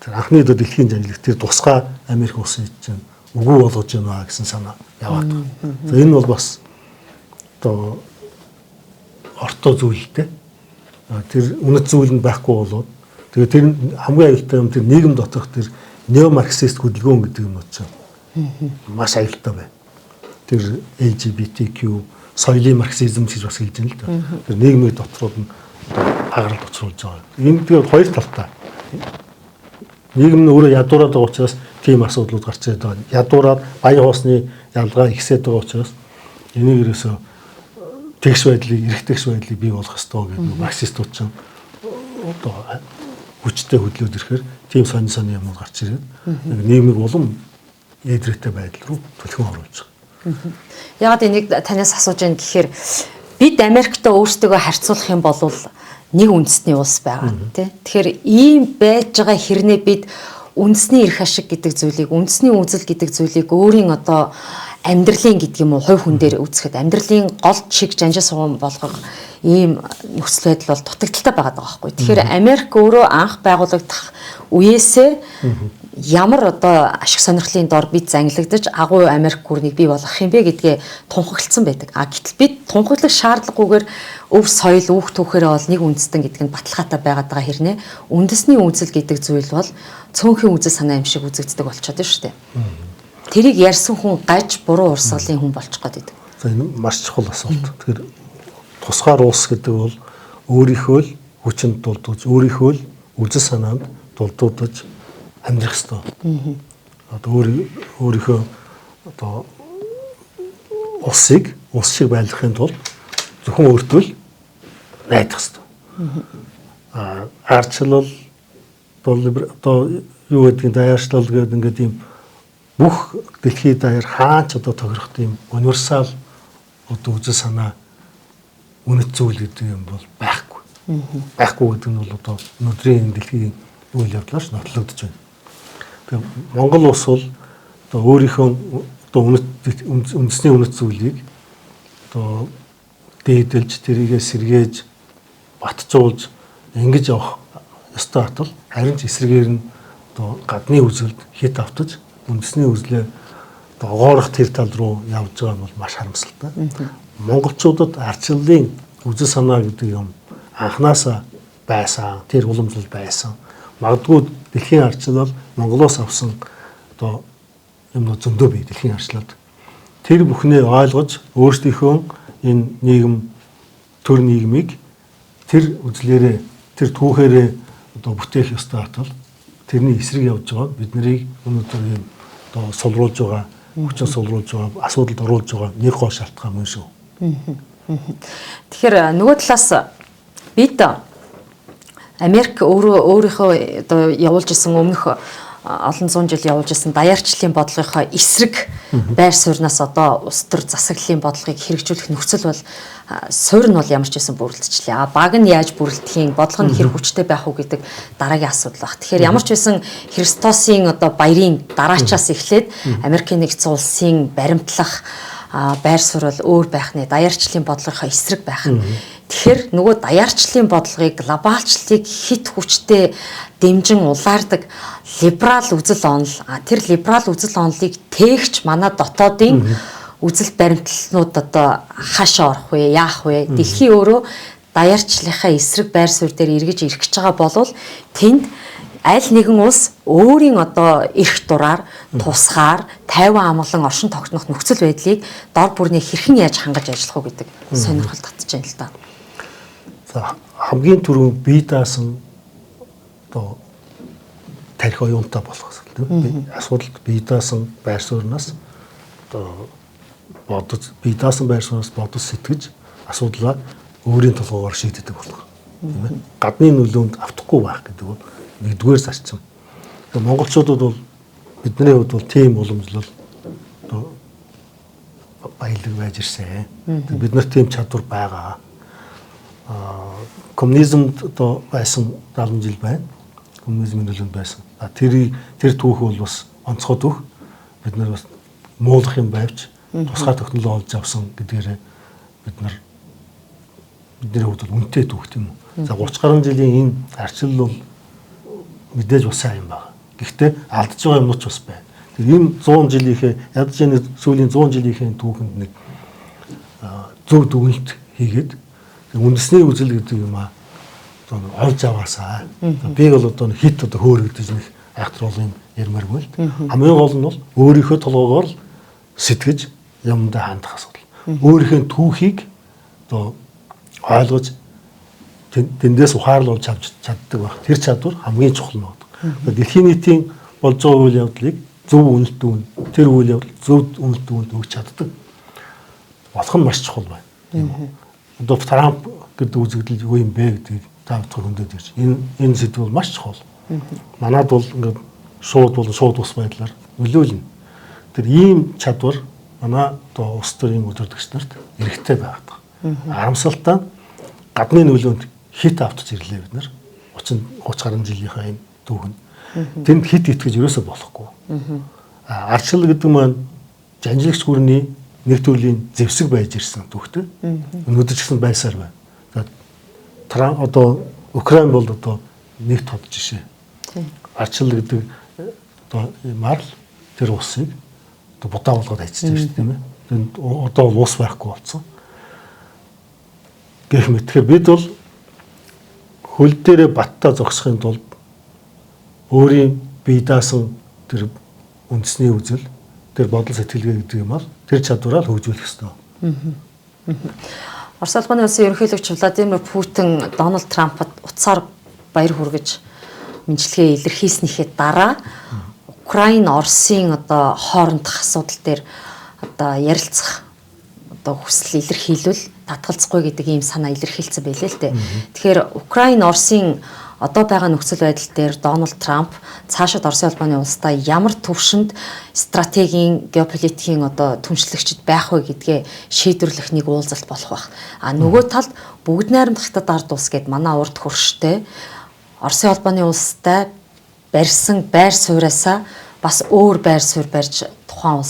S2: тэр анхны одоо дэлхийн жанжлах тэр тусгай Америк улсын чинь үгүй болгож байна гэсэн санаа яваад байна. За энэ бол бас одоо орто зүйлтэй. Тэр үнэт зүйл нь байхгүй болоод тэгээ тэр хамгийн аюултай юм тэр нийгэм доторх тэр неомарксист хөдөлгөөн гэдэг юм чинь маш аюултай байна. Тэр LGBTQ соёлын марксизм гэж бас хэлж байна л да. Тэр нийгмийн дотрууд нь хагаралд учруулж байгаа. Энэ тэгээд хоёр талтай. Нийгэм нь өөрөө ядуураад байгаа учраас тийм асуудлууд гарч ирээд байгаа. Ядуураад баян хоосны ялгаа ихсээд байгаа учраас энийг ерөөсөө тэгш байдлыг, эрх тэгш байдлыг бий болгох ёстой гэдэг марксистууд ч одоо хүчтэй хөдлөөд ирэхээр тийм сонин юмуд гарч ирээд нийгмийг улам эдрээтэй байдал руу түлхэн оруулж байгаа.
S1: Яагаад энийг танаас асууж байна гэхээр бид Америктэй өөрсдөө харьцуулах юм бол нэг үндэсний улс байгаа тийм. Тэгэхээр ийм байж байгаа хэрнээ бид үндэсний эрх ашиг гэдэг зүйлийг, үндэсний үзэл гэдэг зүйлийг өөрийн одоо амьдралын гэдэг юм уу хувь хүн дээр үзэхэд амьдралын гол чиг жанжаа суган болгох ийм нөхцөл байдал бол дутагдaltaй байгаа байхгүй. Тэгэхээр Америк өөрөө анх байгуулагдах үеэсээ ямар одоо ашиг сонирхлын дор бид зангилагдаж агуу Америк гүрнийг бий болгох юм бэ гэдгээ тунхагласан байдаг. Гэтэл бид тунхаглах шаардлагагүйгээр өв соёл үүх түүхээрээ бол нэг үндэстэн гэдэг нь баталгаатай байгаад байгаа хэрнээ үндэсний үзэл гэдэг зүйл бол цөөнхийн үзэл санаа юм шиг үзэгддэг болчиход байна шүү дээ. Тэрийг ярьсан хүн гаж буруу урсгалын хүн болчих гээд байдаг.
S2: За энэ маш чухал асуулт. Тэгэхээр тусгаар улс гэдэг бол өөрийнхөө л хүчинд дулдуулж, өөрийнхөө л үзэл санаанд дулдуулж амьдрах ёстой. Одоо өөрийнхөө одоо улсыг улс шиг байлгахын тулд зөвхөн өөртөө л найдах ёстой. Арчлал одоо юу гэдгийг даяарчлал гэдэг ингээд ийм бүх дэлхийд даяар хаач одоо тохирох тийм универсал одоо үзэл санаа үнэт зүйл гэдэг юм бол байхгүй. Байхгүй гэдэг нь бол одоо өнөөдрийн дэлхийн үйл явдлаар нотлогдож байна. Тэгээ Монгол улс бол одоо өөрийнхөө одоо үндэсний үнэт зүйлийг одоо дээдэлж тэрийгээ сэргээж батжуулж ингэж явах ёстой атал харин ч эсрэгээр нь одоо гадны үзэлд хит автаж үндэсний үзлээ одоо оогоорох тэр тал руу явж байгаа нь бол маш харамсалтай. Монголчуудад арчлалын үзэл санаа гэдэг юм анханасаа байсан, тэр уламжлал байсан. Магадгүй дэлхийн арчлал Монголоос авсан одоо юмнууд зөндөө бий дэлхийн арчлалд. Тэр бүхнээ ойлгож өөрсдийнхөө энэ нийгэм төр нийгмийг тэр үзлээрээ тэр түүхээрээ одоо бүтээх ёстой атал тэрний эсрэг явж байгаа бид нарыг өнөөдөр ийм одоо сулруулж байгаа, хүчин сулруулж байгаа, асуудалд оруулж байгаа нэг гол шалтгаан мөн шүү.
S1: Тэгэхээр нөгөө талаас бид Америк өөрийнхөө одоо явуулж исэн өмнөх олон зуун жил явуулж исэн даяарчлалын бодлогынхоо эсрэг байр сууриас одоо улс төр засаглалын бодлогыг хэрэгжүүлэх нөхцөл бол суурь нь бол ямар ч байсан бүрэлдэжлээ. Баг нь яаж бүрэлдэхийн, бодлого нь хэрэг хүчтэй байх уу гэдэг дараагийн асуудал баг. Тэгэхээр ямар ч байсан Христосын одоо баярын дараачаас эхлээд Америкийн нэгдсэн улсын баримтлах байр суурь бол өөр байх нэ, даяарчлалын бодлогынхоо эсрэг байх нь. Тэгэхээр нөгөө даяарчлалын бодлогыг глобалчлалыг хит хүчтэй дэмжин улаардаг либерал үзэл онол, тэр либерал үзэл онолыг тээгч манай дотоодын үзэл баримтлалнууд одоо хаашаа орох вэ, яах вэ? Дэлхий өөрөө даяарчлалынхаа эсрэг байр суурь дээр эргэж ирэх гэж байгаа болвол тэнд аль нэгэн улс өөрийн одоо эрх дураар тусгаар тайван амгалан оршин тогтнох нөхцөл байдлыг дор бүрний хэрхэн яаж хангаж ажиллах вэ гэдэг сонирхол татж байна л да.
S2: За хамгийн түрүү бие даасан одоо тарих оюунтай болох асуудал. Асуудалд бие даасан байр сууриас одоо бодож бие даасан байр сууриас бодож сэтгэж асуудлаа өөрийн толгойгоор шийддэг болох. Тийм ээ. Гадны нөлөөнд автахгүй байх гэдэг бол нэгдүгээр зарчим. Тэгээ монголчуудад бол бидний хувьд бол тийм уламжлал одоо баялаг байж ирсэн. Бид нар тийм чадвар байгаа. Коммунизмд одоо байсан 70 жил байна. Коммунизмын нөлөөнд байсан. Тэр түүх бол бас онцгой түүх. Бид нар бас муулах юм байвч тусгай технологи олж авсан гэдгээрээ бидний хувьд бол үнэтэй түүх тийм үү. За 30 гаруй жилийн энэ арчил бол мэдээж бас сайн юм байна. Гэхдээ алдж байгаа юмнууд ч бас байна. Тэр ийм 100 жилийнхээ ядаж яны сүүлийн 100 жилийнхээ түүхэнд нэг зөв дүгнэлт хийгээд үндэсний үзэл гэдэг юм олж аваасаа. Би бол одоо хит одоо хөөрөгдөж нэг айхтруулын ярмааргүй л. Хамгийн гол нь бол өөрийнхөө толгоогоор л сэтгэж юмдаа хандах асуудал. Өөрийнхөө түүхийг одоо ойлгож тэндээс ухаарлуулж авч чаддаг баг. Тэр чадвар хамгийн чухал нь байна. Дэлхийн нийтийн болж байгаа үйл явдлыг зөв үнэлт дүн тэр үйл явдал зөв үнэлт дүнд өгч чаддаг болох нь маш чухал байна. Тийм үү? Одоо Трамп гэдэг үзэгдэл юу юм бэ гэдгийг та бүхэн хөндөд ирж. Энэ сэдв бол маш чухал. Манайд бол ингээд шууд ус байдлаар нөлөөлнө. Тэр ийм чадвар манай одоо улс төрийн удирдагч нарт эрхтэй байдаг. Харамсалтай гадны нөлөөнд хит автж ирлээ бид нар 30 гаруй жилийнхаа энэ түүхэнд. Тэнд хит итгэж ерөөсөө болохгүй. Арчил гэдэг маань жанжлагч гүрний нэг төрлийн зэвсэг байж ирсэн түүхтэй. Өнөөдөр ч гэсэн байсаар байна. Трамп одоо Украин бол одоо нэг тод жишээ. Арчил гэдэг одоо марл тэр улсыг одоо будаа болгоод хайчиж байна шүү дээ тийм ээ. Тэнд одоо улс байхгүй болсон. Гэх мэт. Тэгэхээр бид бол хөл дээрээ баттаа зогсохын тулд өөрийн бие даасан тэр үндэсний үзэл, тэр бодол сэтгэлгээ гэдэг юм аа тэр чадвараа л хөгжүүлэх ёстой.
S1: Орос улсын ерөнхийлөгч Владимир Путин Дональд Трампад утсаар баяр хүргэж мэдлэгээ илэрхийлснийхээ дараа Украин, Оросын одоо хоорондох асуудал дээр одоо ярилцах одоо хүсэл илэрхийлвэл татгалзахгүй гэдэг ийм санаа илэрхийлсэн байлээ л дээ. Тэгэхээр Украин, Оросын одоо байгаа нөхцөл байдал дээр Дональд Трамп цаашид Оросын улбаны улстай ямар төвшөнд стратегийн, геополитикийн одоо түншлэгчд байх вэ гэдгээ шийдвэрлэх нэг уулзалт болох байх. Нөгөө талд бүгд найрамдахтад ард улс гэд манай урд хөрштэй Оросын улбаны улстай барьсан байр сууриасаа бас өөр байр суурь барьж тухайн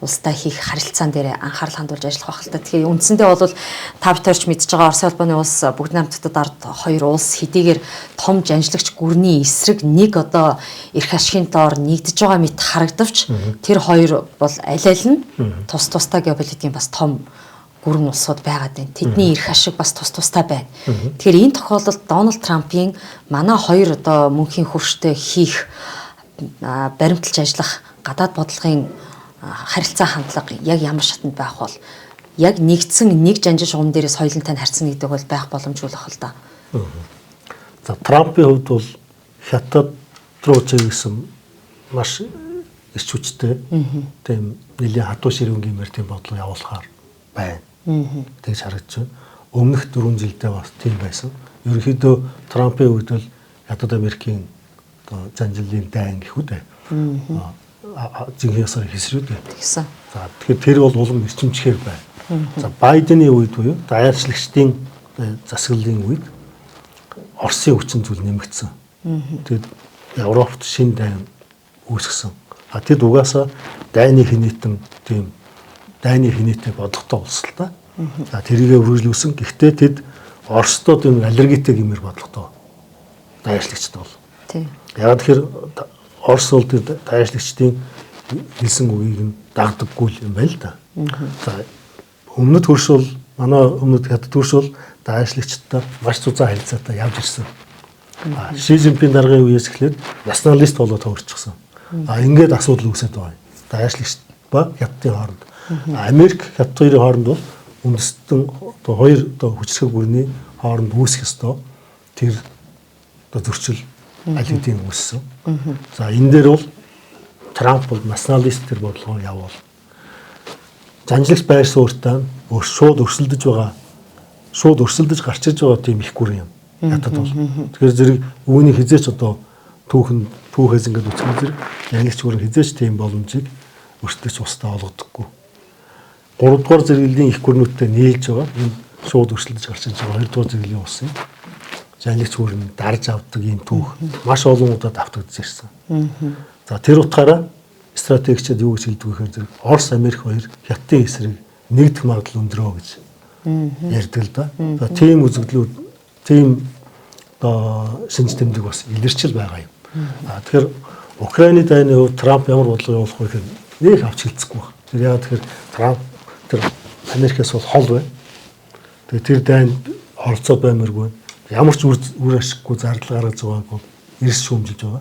S1: улстай хийх харилцаан дээр анхаарал хандуулж ажиллах байх л та. Тэгэхээр үндсэндээ бол та бүхэн мэдж байгаа Оросын улбаны улс бүгд найрамдахтад ард хоёр улс хэдийгээр том жанжлагч гүрний эсрэг нэг одоо эрх ашигын доор нэгдэж байгаа мэт харагдавч тэр хоёр бол аль аль нь тус тустай геополитикийн бас том гүрэн улсууд байгаад байна. Тэдний эрх ашиг бас тус тустай байна. Тэгэхээр энэ тохиолдолд Дональд Трампын манай хоёр одоо мөнхийн хөрштэй хийх баримталж ажиллах гадаад бодлогын харилцаа хандлага яг ямар шатнд байх бол яг нэгдсэн нэг жанжин шугам дээрээс хоёулын тань харьцна гэдэг бол байх боломжгүй л ах л да.
S2: За Трампын хувьд бол хятад руу чиглэсэн маш эрч хүчтэй тийм нэлийн хатуу ширүүнгиймэр тийм бодлого явуулахаар байна. Тэгж харагдаж байна. Өмнөх 4 жилдээ бас тийм байсан. Ерөнхийдөө Трампын үед бол Хятад Америкийн занжилын дайн гэх үү. Зинхэнэ ясаар хэсрүүд байна.
S1: Тэгсэн.
S2: За тэгэхээр тэр бол улам эрчимчгээр байна. За Байдены үед буюу даяарчлагчдын засаглалын үед Оросын хүчин зүйл нэмэгдсэн. Тэгэд Европт шин дайн үүсгэсэн. Тэд угаасаа дайны хинэтэн тийм дайны хинэтэ бодлоготой улс л та. За тэрийгэ үргэлжлүүлсэн. Гэхдээ тэд Оросдод энэ аллергитэй гэмээр бодлоготой даяарчлагчд бол.
S1: Тийм.
S2: Яг тэгэхээр Орос бол тэр даяарчлагчдын хэлсэн үгийг нь дагдаггүй юм байна л да. За өмнөд хөрш бол манай өмнөд хятад хөрш бол даяарчлагчдтай маш зузаан харилцаатай явж ирсэн. Ши Жинпин даргын үеэс эхлээд националист болоод төвөрчихсөн. Ингээд асуудал үүсэж байгаа. Даяарчлагч ба хятадын хооронд. Америк хятад хоёрын хооронд бол үндэстэн одоо хоёр одоо хүчрхэг бүрний хооронд үүсэх ёстой. Тэр одоо зөрчил аль хэдийн үүссэн. За энэ дээр бол Трамп бол националист төр бодлогоо явуул. Жанжлагч байр суурьтай шууд өрсөлдөж гарч ирж байгаа тийм их гүрэн юм. Хятад бол. Тэгэхээр зэрэг үүний хизээч одоо түүхээс ингээд үцгэл зэрэг англи зүгээр хизээч тийм боломжийг өөртөө ч устдаа олгодоггүй. 3 дугаар зэрэглэлийн их гүрнүүттэй нийлж байгаа. Энэ шууд өрсөлдөж гарч иж байгаа 2 дугаар зэрэглэлийн улсын англи зүгээр нь дарж авдаг ийм түүх маш олон удаа давтагдж ирсэн. За тэр утгаараа стратегичд юу гэж хэлдэг вэ гэхээр зэрэг Орос, Америк хоёр хятадын эсрэг нэгдэх магадлал өндрөө гэж ярьдаг л да. За тийм үзэгдлүүд, тийм одоо шинж тэмдэг бас илэрчил байгаа юм. Тэгэхээр Украины дайны хувьд Трамп ямар бодлого явуулах вэ гэхээр нэг авч хэлцэхгүй байна. Тэр яагаад тэгэхээр Трамп тэр Америкээс бол хол байна. Тэгээ тэр дайнд оролцоод баймаргүй. Ямар ч үр ашиггүй зардал гаргаж байгааг бол эрс шүүмжилж байгаа.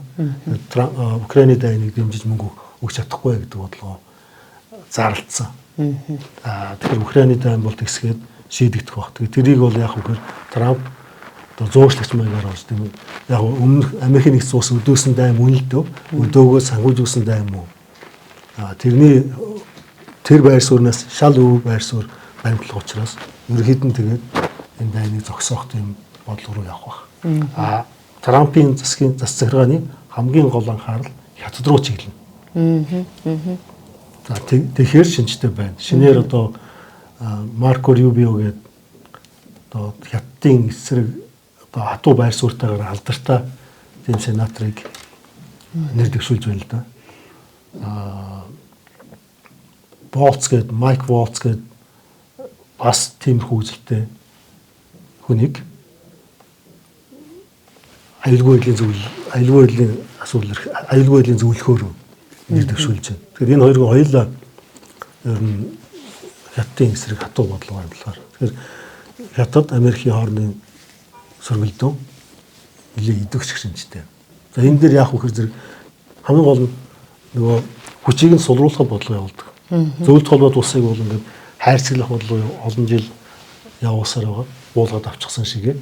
S2: Украины дайныг дэмжиж мөнгө өгч чадахгүй гэдэг бодлого зарлцсан. Тэгэхээр Украины дайн бол тэгсгээд шийдэгдэх баг. Тэгээ тэрийг бол яг үхээр Трамп одоо зууршлагч маягаар орж тийм үү. Яг өмнөх Америкийн нэгдсэн улс өдөөсөн дайн мөн л дөө. Өдөөгөө санхүүжүүлсэн дайн мөн. Тэрний тэр байр сууриас шал өв байр суур баримтлах учраас ерөнхийдөө тэгээд энэ дайныг зогсоох тийм бодлого руу явах баг. Трампын засгийн зас захиргааны хамгийн гол анхаарал хятад руу чиглэнэ. За тэгэхээр шинжтэй байна. Шинээр одоо Марко Рубио гэдэг одоо хятадын эсрэг одоо хатуу байр суурьтайгаар алдартай тийм сенаторыг нэр дэвшүүлж байна л да. Волц гэдэг Майк Волц гэдэг бас тиймэрхүү үзэлтэй хүнийг аюулгүй байдлын зөвлөхөөр нэр дэвшүүлж байна. Тэгэхээр энэ хоёрын хоёулаа ер нь хятадын эсрэг хатуу бодлого байна болохоор. Тэгэхээр Хятад Америкийн хоорондын сөргөлдөө нэлээд идэвхжих шинжтэй. За энэ дээр яах вэ гэхээр зэрэг хамгийн гол нь нөгөө хүчийг нь сулруулах бодлого явуулдаг. Зөвлөлт холбоот улсыг бол ингээд хайрцаглах бодлого олон жил явуулсаар байгаа. Буулгаад авчихсан шигээ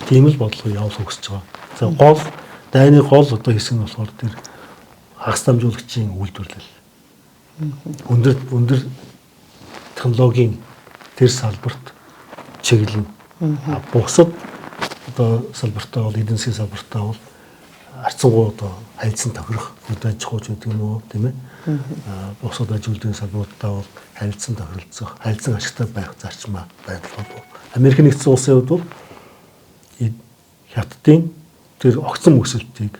S2: тийм л бодлого явуулах хүсэж байгаа. За гол дайны гол одоо хэсэг нь болохоор тэр хагас дамжуулагчийн үйлдвэрлэл. Өндөр технологийн тэр салбарт чиглэн. Бусад одоо салбартаа бол эдийн засгийн салбартаа бол арцсангуу одоо хайцсан тохирох үйл аж ахуйч гэдэг юм уу тийм ээ. Бусад аж үйлдвэрийн салбаруудаа бол хайцсан тохиролцох, хайцсан ашигтай байх зарчмаа байдаг. Америк нэгдсэн улсын хувьд бол хятадын тэр огцон өсөлтийг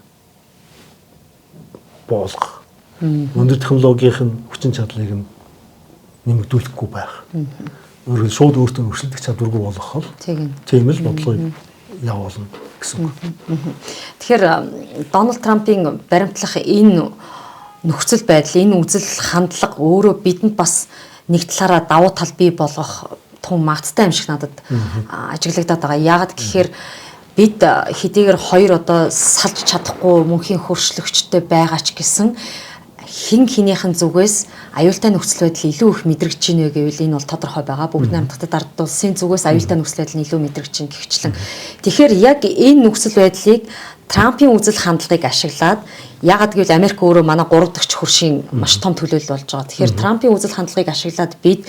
S2: боолгох, өндөр технологийн хүчин чадлыг нь нэмэгдүүлэхгүй байх. Өөрөөр шууд өөртөө өршөлдөх чадваргүй болгох тийм л бодлого явуулна гэсэн үг.
S1: Тэгэхээр Дональд Трампын баримтлах энэ нөхцөл байдал, энэ үзэл хандлага өөрөө бидэнд бас нэг талаараа давуу тал бий болгох том магттай юм шиг надад ажиглагдаад байгаа. Яагаад гэхээр бид хэдийгээр хоёр одоо салж чадахгүй мөнхийн хөршлөгчтэй байгаа ч гэсэн хин хинийхэн зүгээс аюултай нөхцөл байдал илүү их мэдрэгч гинэ гэвэл энэ бол тодорхой байгаа. Бүгд найрамдахад ард улсын зүгээс аюултай нөхцөл байдал нь илүү мэдрэгч гин гихчлэн. Тэгэхээр яг энэ нөхцөл байдлыг Трампын үзэл хандлагыг ашиглаад яагаад гэвэл Америк өөрөө манай 3 дахь хөршийн маш том төлөөлөл болж байгаа. Тэгэхээр Трампын үзэл хандлагыг ашиглаад бид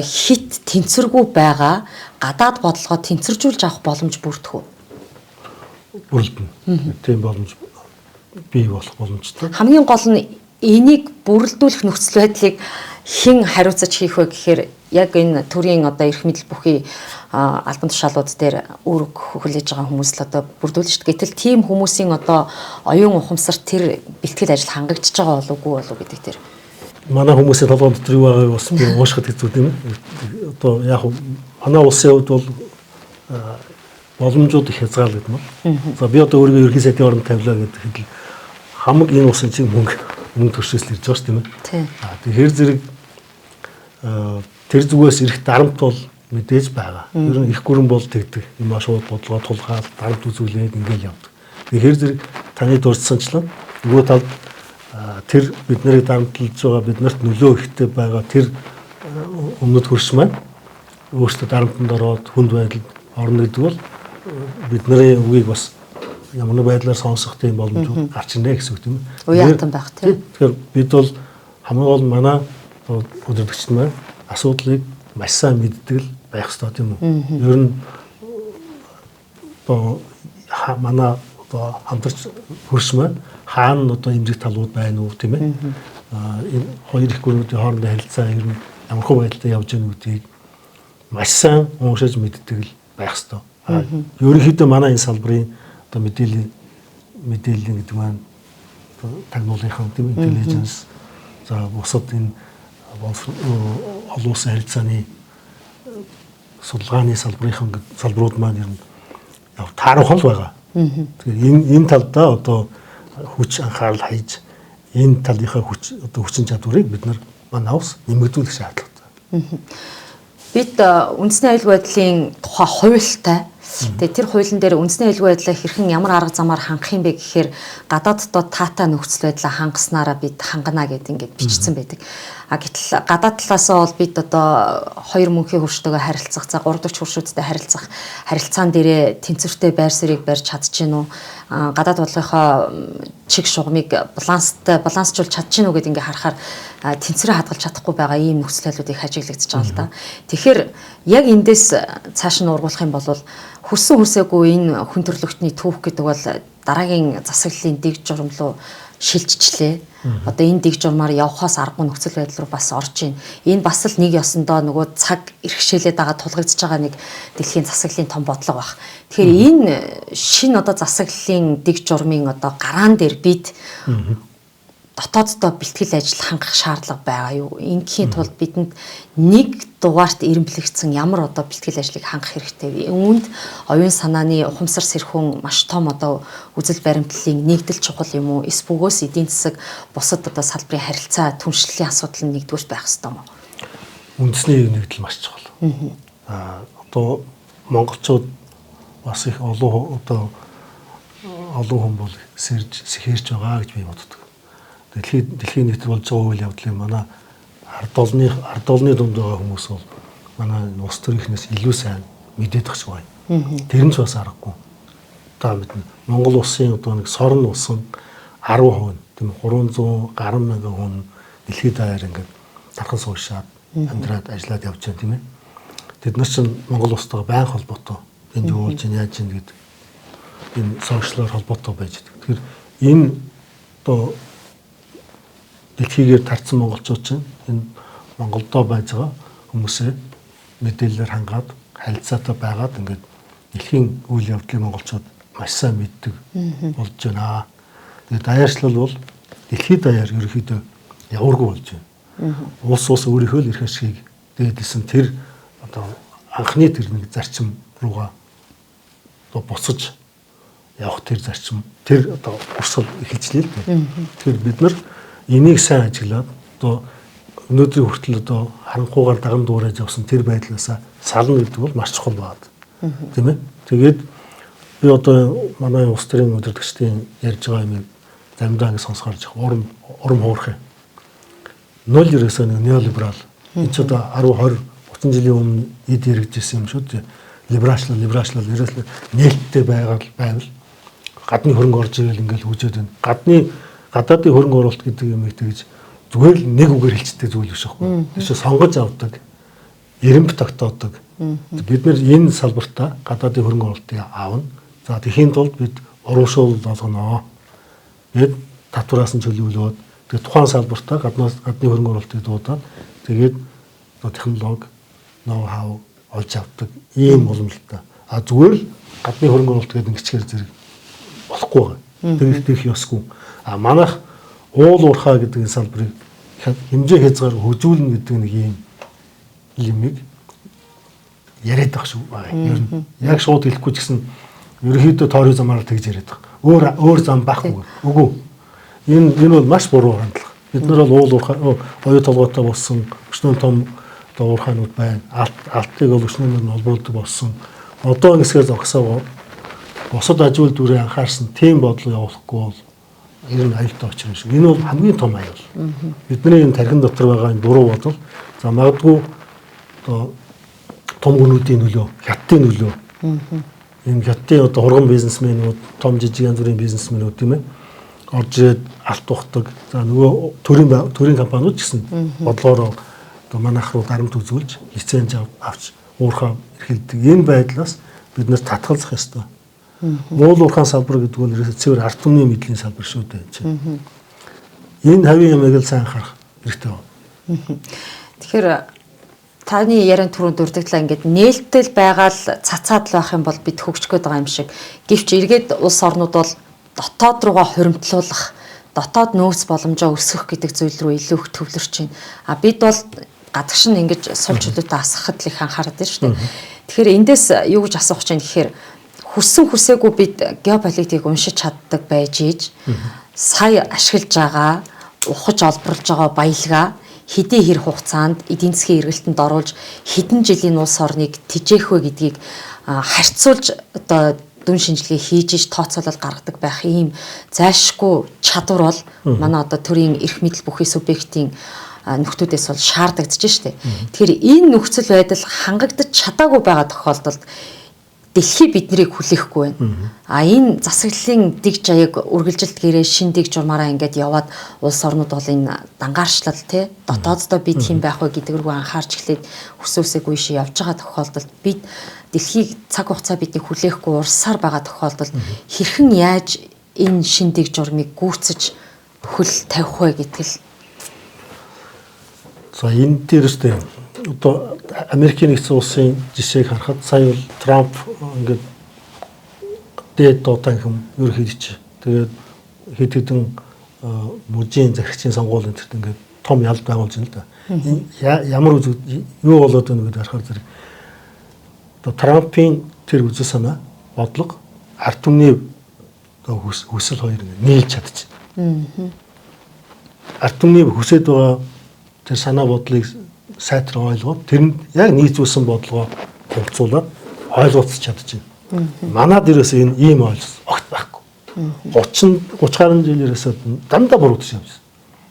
S1: хит тэнцвэргүй байгаа гадаад бодлогоо тэнцвэржүүлж авах боломж бүрдэх үү?
S2: Бүрдэнэ. Тийм боломж бий болох боломжтой.
S1: Хамгийн гол нь энийг бүрэлдүүлэх нөхцөл байдлыг хэн хариуцаж хийх вэ гэхээр яг энэ төрийн одоо эрх мэдэл бүхий албан тушаалууд дээр үүрэг хүлээж байгаа хүмүүс л одоо бүрдүүлж шүү дээ. Гэтэл тийм хүмүүсийн одоо оюун ухамсарт тэр бэлтгэл ажил хангагдж байгаа болов уу гэдэг тэр.
S2: Манай хүмүүсийн толгойн дотор юу байгааг бас би уушхад хэцүү тийм ээ. Одоо яг манай улсын хувьд бол боломжууд их хязгаарлагдана. За би одоо өөрийгөө ерхий сайдын оронд тавилаа гэдэг хэд хамаг энэ улсын чинь мөнгө төршөөс л ирж байгаа шүү тийм ээ. Тэгэхээр зэрэг тэр зүгээс ирэх дарамт бол мэдээж байгаа. Ер нь их гүрэн бол тэгдэг. Юм шууд бодлого тулгаад дарамт үзүүлээд ингээл явдаг. Тэгэхээр зэрэг таны дурдсанчлан нөгөө талд тэр бид нарыг дарамтлаж байгаа биднэрт нөлөө ихтэй байгаа тэр өмнөд хөрш маань өөрсдөө дарамтанд ороод хүнд байдалд орно гэдэг бол бидний үгийг бас ямар нэг байдлаар сонсох тийм боломжууд гарч ирнэ гэсэн үг тийм ээ.
S1: Уяатан байх тийм.
S2: Тэгэхээр бид бол хамгийн гол манай өдөртөгчд маань асуудлыг маш сайн мэддэг л байх хэрэгтэй тийм үү. Ер нь манай одоо хамтарч хөрш маань хаана одоо эмзэг талууд байна уу тийм ээ. Энэ хоёр их гүрнүүдийн хоорондын харилцаа ер нь ямар хөө байдлаар явж байгааг гэдгийг маш сайн уншиж мэддэг л байх хэвээр. Ерөнхийдөө манай энэ салбарын одоо мэдээллийн гэдэг маань тагнуулынхан тийм интеллиженс за бусад энэ олон улсын харилцааны судалгааны салбарууд маань ер нь таарах хол байгаа. Тэгэхээр энэ талдаа одоо хүч анхаарал хаяж энэ талынхаа хүчин чадварыг бид нар манай ус нэмэгдүүлэх шаардлагатай.
S1: Бид үндэсний аюулгүй байдлын тухай хуультай. Тэгээ тэр хуулийн дээр үндэсний аюулгүй байдлаа хэрхэн ямар арга замаар хангах юм бэ гэхээр гадааддоо таатай нөхцөл байдлаа хангаснараа бид хангана гэдэг ингээд бичсэн байдаг. Гэтэл гадаад талаасаа бол бид одоо хоёр мөнхийн хөрштөөгөө харилцах, за 3 хөршүүдтэй харилцах харилцаан дээрээ тэнцвэртэй байр суурийг барьж чадчихэв үү? Гадаад бодлогынхоо чиг шугамыг балансжуулж чадчихэв үү гэдээ ингээ харахаар тэнцвэрээ хадгалж чадахгүй байгаа ийм нөхцөл байдлуудыг хажиглагдаж байгаа л да. Тэгэхээр яг эндээс цааш нь ургуулах юм бол хүссэн хүсээгүй энэ хүн төрөлхтний түүх гэдэг бол дараагийн засаглалын дэг журам руу шилжчихлээ. Одоо энэ дэг журмаар явхаас аргагүй нөхцөл байдал руу бас орж ийн. Энэ бас л нэг ёсондоо нөгөө цаг иргэшээлээд байгаа тулгагдж байгаа нэг дэлхийн засаглалын том бодлого баг. Тэгэхээр энэ шинэ одоо засаглалын дэг журмын одоо гараан дээр бид дотооддоо бэлтгэл ажил хангах шаардлага байгаа юу? Ингийн тулд бидэнд нэг дугаарт эренблэгдсэн ямар одоо бэлтгэл ажлыг хангах хэрэгтэй вэ? Үүнд оюун санааны ухамсар сэрхүүн маш том одоо үзэл баримтлалын нэгдэл чухал юм уу? Эс бөгөөс эдийн засаг бусад одоо салбарын харилцаа түншлэлийн асуудал нь нэгдүгээр байх ёстой юм уу?
S2: Үндэсний нэгдэл маш чухал. Одоо монголчууд бас их олон хүн бол сэрж байгаа гэж би боддог. Дэлхийн нийт болж байгаа үйл явдлын манай ард олны дунд байгаа хүмүүс бол манай улс төрийнхнээс илүү сайн мэдээд байгаа шиг байна. Тэр нь ч бас аргагүй. Одоо мэднэ. Монгол улсын одоо нэг сорон улсын 10% тийм 300 гаруй мянган хүн дэлхийд даяар ингээд тархан суушаад амьдраад ажиллаад явж байгаа тийм ээ. Тэд нар чинь Монгол улстайгаа байнга холбоотой. Энд юу болж яаж ийн гэдэг энэ сошиалор холбоотой байж байгаа. Тэгэхээр энэ одоо дэлхийгээр тарцсан монголчууд чинь энэ Монголдо байж байгаа хүмүүсээ мэдээлэлээр хангаад харилцаатай байгаад ингээд дэлхийн үйл явдлыг монголчууд маш сайн мэддэг болж байна. Тэгээд даяарчлал бол дэлхийд даяар ерөөхдөө яваргүй болж байна. Улс өөрийнхөө л эрх ашгийг дээдэлсэн тэр одоо анхны тэр нэг зарчим руугаа одоо буцаж явах тэр зарчим тэр одоо урсгал эхэлжлээ л дээ. Тэгэхээр бид нар энийг сайн ажиглаад одоо өнөөдрийн хүртэл одоо харанхуугаар даган дуурайж явсан тэр байдлаасаа сална гэдэг бол маш чухал байна. Тийм ээ. Тэгээд би одоо манай улс төрийн удирдагчдын ярьж байгаа юмыг заримдаа ингэ сонсохоор жих урам хуурах юм. 0-9 нэг неолиберал. Энэ ч одоо 10 20 30 жилийн өмнө эд хэрэгжсэн юм шүү дээ. Либералчлал нээлттэй байвал гадны хөрөнгө орж ирэл ингээл хөгжөөд байна. Гадаадын хөрөнгө оруулалт гэдэг юм тэгж зүгээр л нэг үгээр хэлцдэг зүйл биш аахгүй. Тийш сонгож авдаг, эренб тогтоодог. Бид нэр энэ салбартаа гадаадын хөрөнгө оруулалтыг аавна. За тэхийн тулд бид урамшуул болгоно. Бид татвараас нь чөлөөлөөд тэгээд тухайн салбартаа гадны хөрөнгө оруулалтыг дуудаад тэгээд технологи, ноу-хау олж авдаг ийм уламжлалтай. Зүгээр л гадны хөрөнгө оруулалт гэдэг ингэчээр зэрэг болохгүй байгаа. Тэгэх ёсгүй. Манайх уул уурхай гэдэг энэ салбарыг хэмжээ хязгаар хөгжүүлнэ гэдэг нэг юм юмыг яриад байгаа шүү. Ер нь яг шууд хэлэхгүй ч гэсэн ерөнхийдөө тойрны замаар тэгж яриад байгаа. Өөр зам байхгүй. Үгүй. Энэ бол маш буруу хандлага. Бид нар бол уул уурхай оюу толгойтой болсон өчнөө том одоо уурхайнууд байна. Алтыг бол өчнөөр нь олбруулдаг болсон. Одоо ингэсээр зогсоогоо босод аж үйлдвэрээ анхаарсан тийм бодлого явуулахгүй бол ер нь аюултай очрно шүү. Энэ бол хамгийн том аюул. Бидний энэ тархин дотор байгаа энэ буруу бодол за магадгүй одоо том гүнүүдийн нөлөө, хятадын нөлөө. Энэ хятадын одоо хурган бизнесмэнүүд, том жижиг янз бүрийн бизнесмэнүүд тийм ээ орж ирээд алт ухдаг. За нөгөө төрийн компаниуд ч гэсэн бодлогоор одоо манайх руу дарамт үзүүлж лиценз авч уурхай эрхэлдэг. Энэ байдлаас бид нэр татгалзах ёстой. Уул уурхайн салбар гэдэг нь ерөөсөө цэвэр ард түмний мэдлийн салбар шүү дээ. Энэ хавийн ямыг л сайн анхаарах хэрэгтэй байна.
S1: Тэгэхээр таны яриан түрүүнд дурдагдлаа ингээд нээлттэй байгаа л цацаад л байх юм бол бид хөгжих гээд байгаа юм шиг. Гэвч эргээд улс орнууд бол дотоод руугаа хуримтлуулах, дотоод нөөц боломжоо өсгөх гэдэг зүйл рүү илүү их төвлөрч байна. А бид бол гадагш нь ингэж сул чөлөөтэй асгахад л их анхаарат байна шүү дээ. Тэгэхээр эндээс юу гэж асуух чинь гэхээр хүссэн хүсээгүй бид геополитикийг уншиж чаддаг байж ийж сая ашиглаж байгаа, ухаж олборлож байгаа баялгаа хэдий хэр хугацаанд эдийн засгийн эргэлтэнд оруулж хэдэн жилийн улс орныг тижээх вэ гэдгийг харьцуулж одоо дүн шинжилгээ хийж иж тооцоолол гаргадаг байх ийм зайлшгүй чадвар бол манай одоо төрийн эрх мэдэл бүхий субъектийн нөхдүүдээс бол шаардагдаж штэ. Тэгэхээр энэ нөхцөл байдал хангагдаж чадаагүй байгаа тохиолдолд дэлхий биднийг хүлээхгүй байна. А энэ засаглалын дэг жаяг үргэлжилт гэрээ шин дэг журмаараа ингээд яваад улс орнууд бол энэ дангаарчлал тий дотооддоо бид хэн байх вэ гэдэг рүү анхаарч эхлээд хүсөөсөөгүй ши явж байгаа тохиолдолд бид дэлхийг цаг хугацаа бидний хүлээхгүй урсаар байгаа тохиолдолд хэрхэн яаж энэ шин дэг журмыг гүйцэж хөл тавих вэ гэдэг л.
S2: За энэ дээрстэй одоо Америкийн нэгдсэн улсын жишээг харахад сая бол Трамп ингээд дээд доотлон ерөнхийлөгч тэгээд хэд хэдэн мужийн захирагчийн сонгуулийн төрт ингээд том ялд байгуулж байна л да. Ямар юу болоод байна гэдээ харахаар зэрэг одоо Трампын тэр үзэл санаа бодлого ард түмний хүсэл хоёр нийлж чадчих. Ард түмний хүсэж байгаа тэр санаа бодлыг сайтраа ойлгоод тэр нь яг нийцүүлсэн бодлогоо хилцуулаад ойлгуулж чадчих. Манад ерөөсөө энэ ийм ойлс огт байхгүй. 30 гаруй жил ерөөсөө дандаа буруудаж явж байна.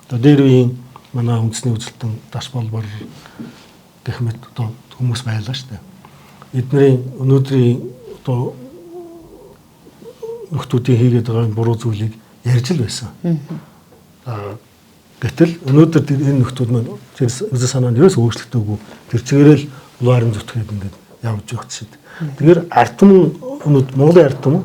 S2: Одоо дээр үеийн манай үндэсний үзэлтэн даш болбор гэх мэт одоо хүмүүс байлаа шүү дээ. Эдний өнөөдрийн одоо нөхдүүдийн хийгээд байгаа буруу зүйлийг ярьж л байсан. Гэтэл өнөөдөр энэ нөхдүүд маань тэр үзэл санаанд ерөөс өөрчлөгдөөгүй тэр чигээрэл улаарын зүтгэхэд ингээд явж байгаа шүү дээ. Тэгэхээр ард түмэн Монголын ард түмэн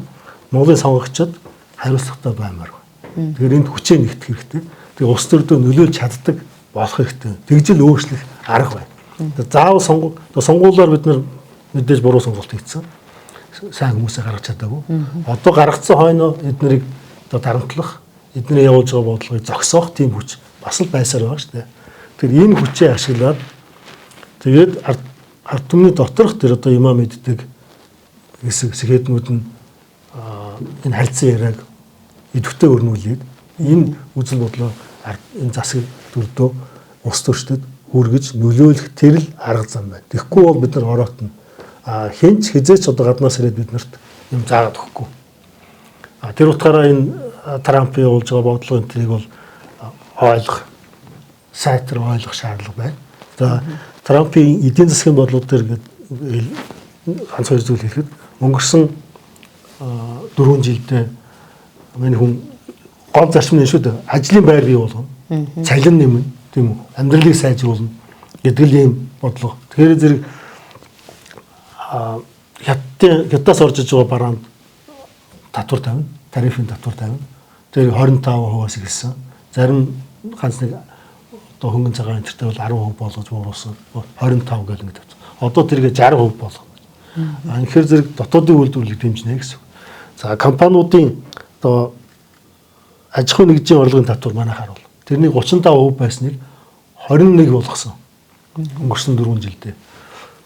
S2: Монголын сонгогчдод хариуцлагатай баймаар байна. Тэгэхээр энд хүчээ нэгтгэх хэрэгтэй. Тэгээ улс төрдөө нөлөөлж чаддаг болох хэрэгтэй. Тэгжил өөрчлөх арга байна. Заавал сонгуулиар бид нар мэдээж буруу сонголт хийсэн. Сайн хүмүүсээ гаргаж чадаагүй. Одоо гаргацсан хойноо эднэрийг одоо дарамтлах, эдний явуулж байгаа бодлогыг зогсоох тийм хүч бас л байсаар байгаа шүү дээ. Тэгэхээр энэ хүчээ ашиглаад тэгээд ард түмний доторх тэр одоо имаа мэддэг сэхэднүүд нь энэ харилцан яриаг идэвхтэй өрнүүлээд энэ үзэл бодлоо энэ засаг төрдөө улс төрчдөд хүргэж нөлөөлөх тэр л арга зам байна. Тэгэхгүй бол бид нар ороотно. Хинч хизээч одоо гаднаас ирээд биднэрт юм заагаад өгөхгүй. Тэр утгаараа энэ Трамп явуулж байгаа бодлого энтрийг бол ойлгох, сайтар ойлгох шаардлага байна. За Трампын эдийн засгийн бодлого дээр ганц хоёр зүйл хэлэхэд өнгөрсөн 4 жилдээ миний хүн гол зарчим нь шүү дээ. Ажлын байр бий болгоно. Цалин нэмнэ, тийм үү? Амьдралыг сайжруулна гэдэг л ийм бодлого. Тэгэхээр зэрэг хятадаас орж иж байгаа бараанд татвар тавина, тарифын татвар тавина. Тэр 25%-аас эхэлсэн. Зарим ганц нэг одоо хөнгөн цагаан энтертэй бол 10% болгож бууруулсан. 25 гэл ингэ тавьсан. Одоо тэргээ 60% болгоно. Тэгэхээр зэрэг дотоодын үйлдвэрлэлийг дэмжинэ гэсэн. За компаниудын одоо аж ахуй нэгжийн орлогын татвар манайхаар бол тэрний 35% байсныг 21 болгосон. Өнгөрсөн 4 жилдээ.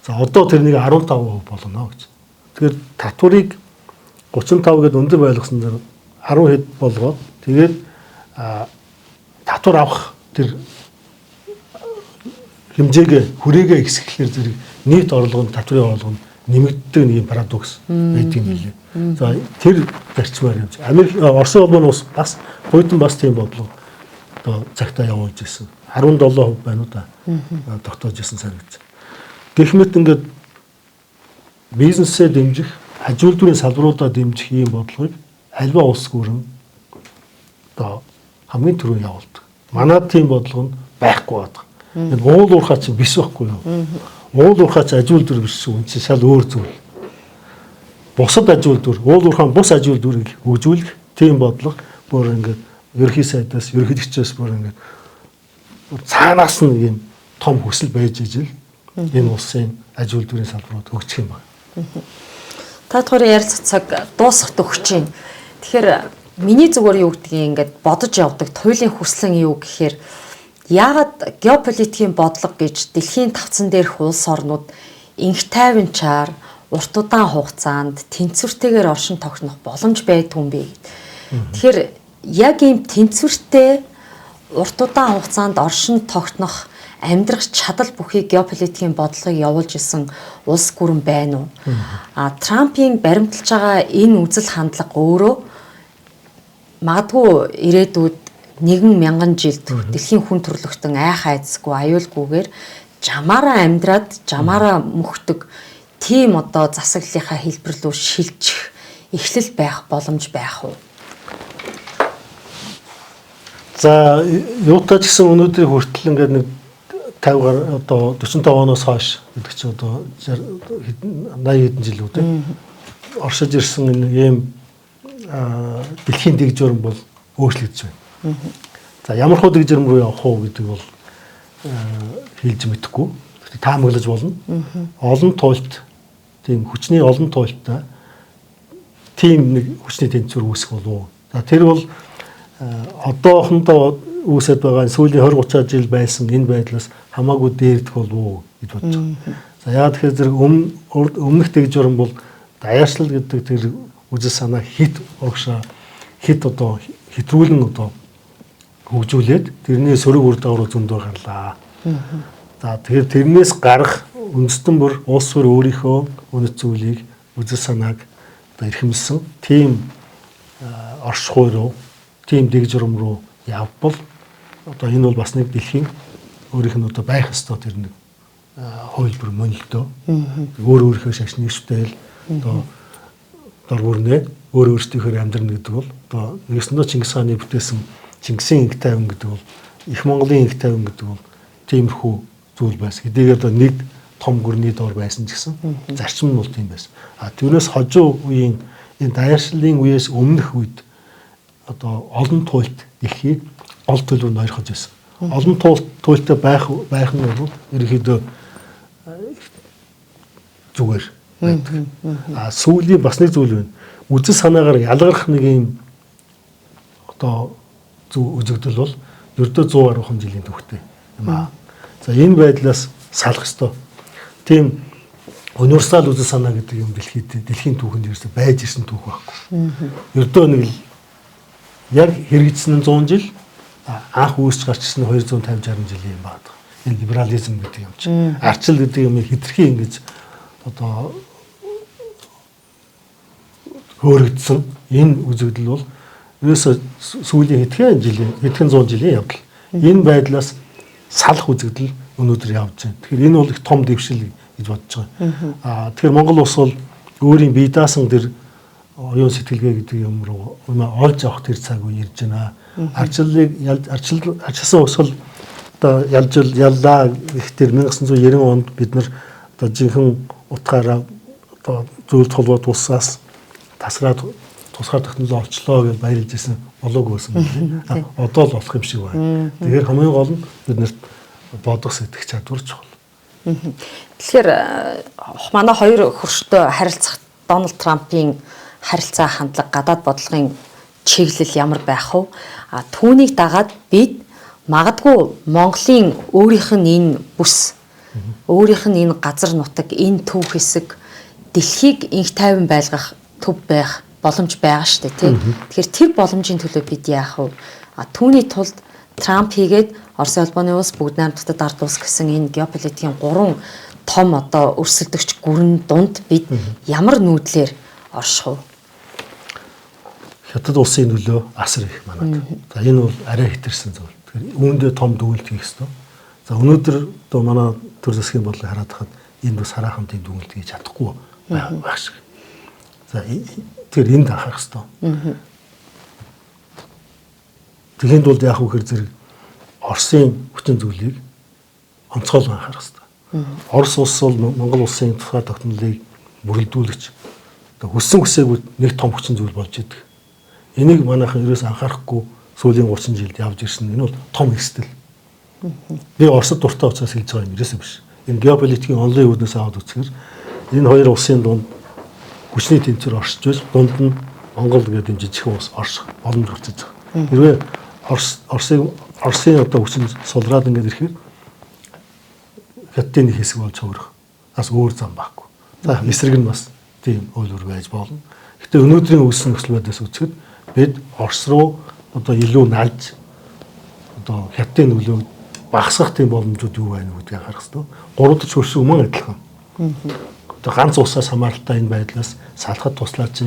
S2: За одоо тэрнийг 15% болгоно гэж. Тэгэхээр татварыг 35 гээд өндөр байлгасан дээр 10 хэд болгоод тэгээд татвар авах тэр хэмжээгээ хүрээгээ ихсгэхлээр зэрэг нийт орлого нь татврын орлого нь нэмэгддэг нэг парадокс байдаг юм лээ. За тэр зарчмаар явж Оросын улмын ус бас Путин бас тийм бодлого одоо цагтаа явуулж ирсэн. 17% байна уу да. Тогтоож ирсэн санагдаж. Гэх мэт ингээд бизнесээ дэмжих, аж үйлдвэрийн салбаруудаа дэмжих ийм бодлогыг альва улс гүрэн одоо хамгийн түрүү явуулдаг. Манайд тийм бодлого нь байхгүй байдаг. Энэ уул уурхай чинь биш байхгүй юу? Уул уурхай чинь аж үйлдвэр биш шүү. Энд чинь шал өөр зүйл. бусад аж үйлдвэр, уул уурхайн бус аж үйлдвэрийг хөгжүүлэх тийм бодлого бүр ингээд ерөнхий сайдаас, ерөнхийлөгчөөс бүр ингээд цаанаас нь ийм том хүсэл байж ижил энэ улсын аж үйлдвэрийн салбарууд хөгжих юм байна.
S1: Та тухайн ярилцах цаг дуусахад өгч чинь. Тэгэхээр миний зүгээр юу гэдгийг ингээд бодож явдаг туйлын хүслэн юу гэхээр яагаад геополитикийн бодлого гэж дэлхийн тавцан дээрх улс орнууд инх тайванчаар урт удаан хугацаанд тэнцвэртэйгээр оршин тогтнох боломж байдгүй юм бэ. Тэгэхээр яг ийм тэнцвэртэй урт удаан хугацаанд оршин тогтнох амьдрах чадал бүхий геополитикийн бодлогыг явуулж исэн улс гүрэн байна уу? Трампын баримталж байгаа энэ үзэл хандлага өөрөө магадгүй ирээдүйд 1,000 жилд дэлхийн хүн төрлөختөн айх айцгүй аюулгүйгээр жамаараа амьдраад жамаараа мөхдөг тийм одоо засаглалынхаа хэлбэр рүү шилжих эхлэл байх боломж байх уу?
S2: За юутай ч гэсэн өнөөдрийн хүртэл ингээд нэг 50 гаруй одоо 45 оноос хойш гэдэг чинь одоо 80 хэдэн жил үү тийм оршиж ирсэн энэ ийм дэлхийн дэг журам бол өөрчлөгдөж байна. За ямар хөө дэг журам руу явах уу гэдэг бол хэлж мэдэхгүй. Гэхдээ таамаглаж болно. Олон туйлт тийм хүчний олон туйлттай тийм нэг хүчний тэнцвэр үүсэх болов. За тэр бол одоохондоо үүсэт байгаа сүүлийн 20-30 жил байсан энэ байдлаас хамаагүй дээрдэх болов гэж бодож байгаа. За яагаад тэгэхээр зэрэг өмнөх дэг журам бол даяаршлал гэдэг тэр үзэл санаа хит огшоо хит одоо хэтрүүлэн одоо хөгжүүлээд тэрний сөрөг үр дагавар зөндөө гарлаа. За тэгэхээр тэрнээс гарах үндэстэн бүр улс бүр өөрийнхөө үнэт зүйлийг үзэл санааг одоо эрхэмлсэн тийм оршихуй руу тийм дэг журам руу явбал одоо энэ бол бас нэг дэлхийн өөрийнх нь одоо байх ёстой тэр нэг хувилбар мөнлөлтөө өөрийнхөө шашны шүтэл одоо дор бүрнээ өөртөөхөр амьдрна гэдэг бол одоо нэгсэндээ Чингис хааны бүтээсэн Чингисийн инх тайван гэдэг бол их Монголын инх тайван гэдэг бол тиймэрхүү зүйл байсан. Хэдийгээр одоо нэг том гүрний дор байсан ч гэсэн зарчим нь бол тийм байсан. Түүнээс хожуу үеийн энэ даяаршлалын үеэс өмнөх үед одоо олон туйлт дэлхийг гол төлөв нь ойрхож байсан. Олон туйлтай байх нь бол ерөнхийдөө зүгээр байдаг. Сүүлийн бас нэг зүйл байна. Үзэл санаагаар ялгарх нэг юм одоо зөв үзэгдэл бол ердөө 100 гаруй жилийн түүхтэй юм аа. За энэ байдлаас салах ёстой. Тийм универсал үзэл санаа гэдэг юм дэлхийн түүхэнд ерөөсөй байж ирсэн түүх байхгүй. Ердөө нэг л яг хэрэгжсэн нь 100 жил анх үүсч гарчсан нь 250-60 жилийн юм байна. Энэ либерализм гэдэг юм чинь. Арчил гэдэг юм хэтэрхий ингэж одоо хөөрөгдсөн энэ үзэгдэл бол ерөөсөө сүүлийн хэдхэн 100 жилийн явдал. Энэ байдлаас салах үзэгдэл өнөөдөр явж байна. Тэгэхээр энэ бол их том дэвшил гэж бодож байгаа. Тэгэхээр Монгол улс бол өөрийн бие даасан тэр оюун сэтгэлгээ гэдэг юм руу олж авах тэр цаг үе ирж байна. Арчилсан өсгөл одоо яллаа гэх тэр 1990 онд бид нар одоо жинхэнэ утгаараа одоо зөвлөлт холбоо тусаас тасраад тусгаар технологи олчлоо гэж баярлж ирсэн болоогүй байсан. Одоо л болох юм шиг байна. Тэгэхээр хамгийн гол нь биднэрт бодох сэтгэх чадвар чухал.
S1: Тэгэхээр манай хоёр хөрштэй харилцах Дональд Трампын харилцаа хандлага гадаад бодлогын чиглэл ямар байх вэ? Түүнийг дагаад бид магадгүй Монголын өөрийнх нь энэ бүс, өөрийнх нь энэ газар нутаг, энэ төв хэсэг дэлхийг инх тайван байлгах төв байх боломж байгаа шүү дээ, тийм. Тэгэхээр тэр боломжийн төлөө бид яах вэ? Түүний тулд Трамп хийгээд Оросын улбаны улс, бүгд найрамдагчдад ард улс гэсэн энэ геополитикийн 3 том одоо өрсөлдөгч гүрэн дунд бид ямар нүүдлэр орших вэ?
S2: Хятад улсын нөлөө асар их манад. За энэ бол арай хэтэрсэн зүйл. Тэгэхээр үүндээ том дүгнэлт хийх ёстой. За өнөөдөр одоо манай төр засгийн бодлыг хараад хахад энэ бас хараахан тийм дүгнэлт хийж чадахгүй байх шиг. За тэр энд анхаарах ёстой. Тэгэхэд бол яах вэ гэхээр зэрэг Оросын хүчин зүйлийг онцгойлон анхаарах ёстой. Орос улс бол Монгол улсын тухай тогтнолыг бүрэлдүүлэгч Хүссэн хүсээгүй нэг том хүчин зүйл болж идэг. Энийг манайхан ерөөс анхаарахгүй сүүлийн 30 жилд явж ирсэн. Энэ бол том эрсдэл. Би Оросд дуртай учраас хэлж байгаа юм ерөөсөө биш. Энэ геополитикийн онлын үүднээс аваад үзэхээр энэ хоёр улсын дунд хүчний тэнцвэр оршиж байж дунд нь Монгол гэдэг энэ жижиг улс орших боломж гарч байгаа. Хэрвээ Оросын одоо хүчин сулраад ингээд ирэхээр хятадын нэг хэсэг болж хувирах. Бас өөр зам байхгүй. За эсрэг нь бас тийм үйл өөр байж болно. Гэтэ өнөөдрийн үүссэн нөхцөл байдлаас үзэхэд бид Орос руу одоо илүү нальж одоо хятадын нөлөөг багасгах тийм боломжууд юу байна гэдгийг анхаарах хэрэгтэй. 3 хөрш өмнө адилхан. Одоо ганц усаас хамааралтай энэ байдлаас салахад туслаач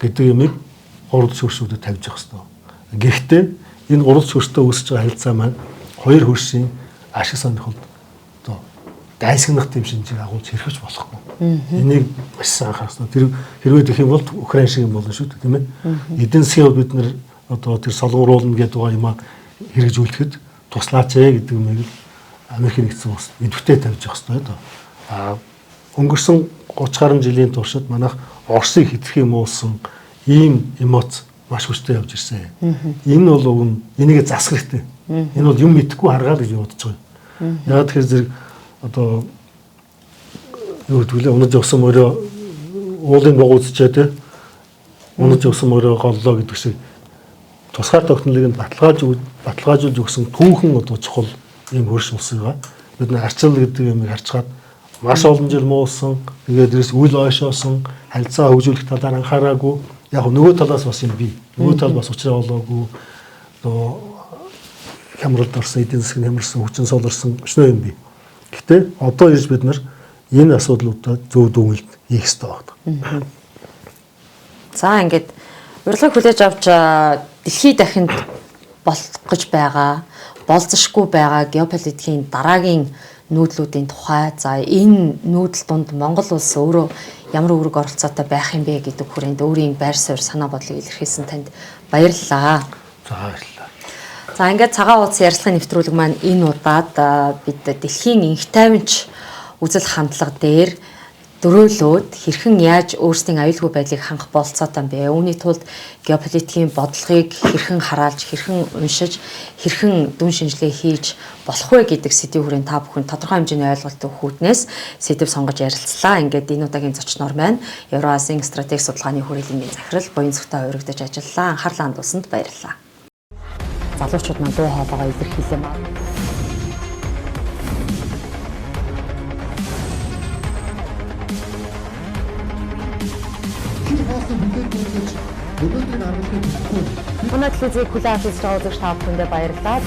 S2: гэдэг юмыг 3 хөршүүдэд тавьж явах хэрэгтэй. Гэхдээ энэ 3 хөрштэй үүсэж байгаа харилцаа маань 2 хөршийн ашиг сонирхолд одоо дайсагнах тийм шинжийг агуулж хэрэгж болохгүй. Энийг маш сайн анхаарах хэрэгтэй. Тэр хэрвээ дэх юм бол Украин шиг юм болно шүү дээ, тийм ээ. Эдийн засгийн хувьд бид нэр одоо тэр солонгоруулна гэдэг байгаа юм хэрэгжүүлэхэд туслаач гэдэг юмыг Америкийн нэгдсэн улс идэвхтэй тавьж явах хэрэгтэй доо. Өнгөрсөн 30 гаруй жилийн туршид манайх Оросыг хэтрэх юм уусан ийм эмоц маш хүчтэй явж ирсэн. Энэ бол уг нь энийг засах хэрэгтэй. Энэ бол юм мэдхгүй харгаад гэж бодож байгаа. Яг тэгэхээр зэрэг одоо юу гэдвэл унаж явсан мөрөө уулын богоцчээ те унаж явсан мөрөө голлоо гэдэг шиг тусгаар тогтнолыг нь баталгаажуулж өгсөн түүхэн одоо чухал ийм хөрш улсгаа бид нар арчил гэдэг юмыг харцгаад маш олон жил муусан тэгээд дээрс үл ойшоосон харилцаа хөгжүүлэх талаар анхаараагүй яг нөгөө талаас бас юм бий нөгөө тал бас учраа болоогүй одоо хямралд орсон эдийн засгийн хямарсан хүчин солирсон өчнөө юм бий. Гэхдээ одоо ирж бид нар энэ асуудлуудад зөв дүгнэлт хийх хэрэгтэй байна.
S1: За ингээд урилгыг хүлээж авч дэлхийд дахинд болох гэж байгаа, болзошгүй байгаа геополитикийн дараагийн нүүдлүүдийн тухай за энэ нүүдэл донд Монгол улс өөрөө ямар үүрэг оролцоотой байх юм бэ гэдэг хүрээнд өөрийн байр суурь санаа бодлыг илэрхийлсэн танд баярлалаа.
S2: За баярлалаа.
S1: За ингээд цагаан уулс ярилцлагын нэвтрүүлэг маань энэ удаад бид дэлхийн инх тайванч үзэл хандлага дээр дөрөөлөөд хэрхэн яаж өөрсдийн аюулгүй байдлыг хангах болцоотой юм бэ? Үүний тулд геополитикийн бодлогыг хэрхэн хараалж, хэрхэн уншиж, хэрхэн дүн шинжилгээ хийж болох вэ гэдэг сэдвийн хүрээнд та бүхэн тодорхой хэмжээний ойлголт өгөхүүднээс сэдв сонгож ярилцлаа. Ингээд энэ удаагийн зочноор маань Евразийн стратеги судалгааны хүрээлэнгийн захирал буян зөвхөн урагдаж ажиллалаа. Анхаарлаа хандуулсанд баярлалаа. Залуучууд маань дуу хоолойгоо илэрхийлээ маа. Өнөөдрийн аргалыг хүлээн авч үзэж байгаа үзэгч та бүхэндээ баярлалаа.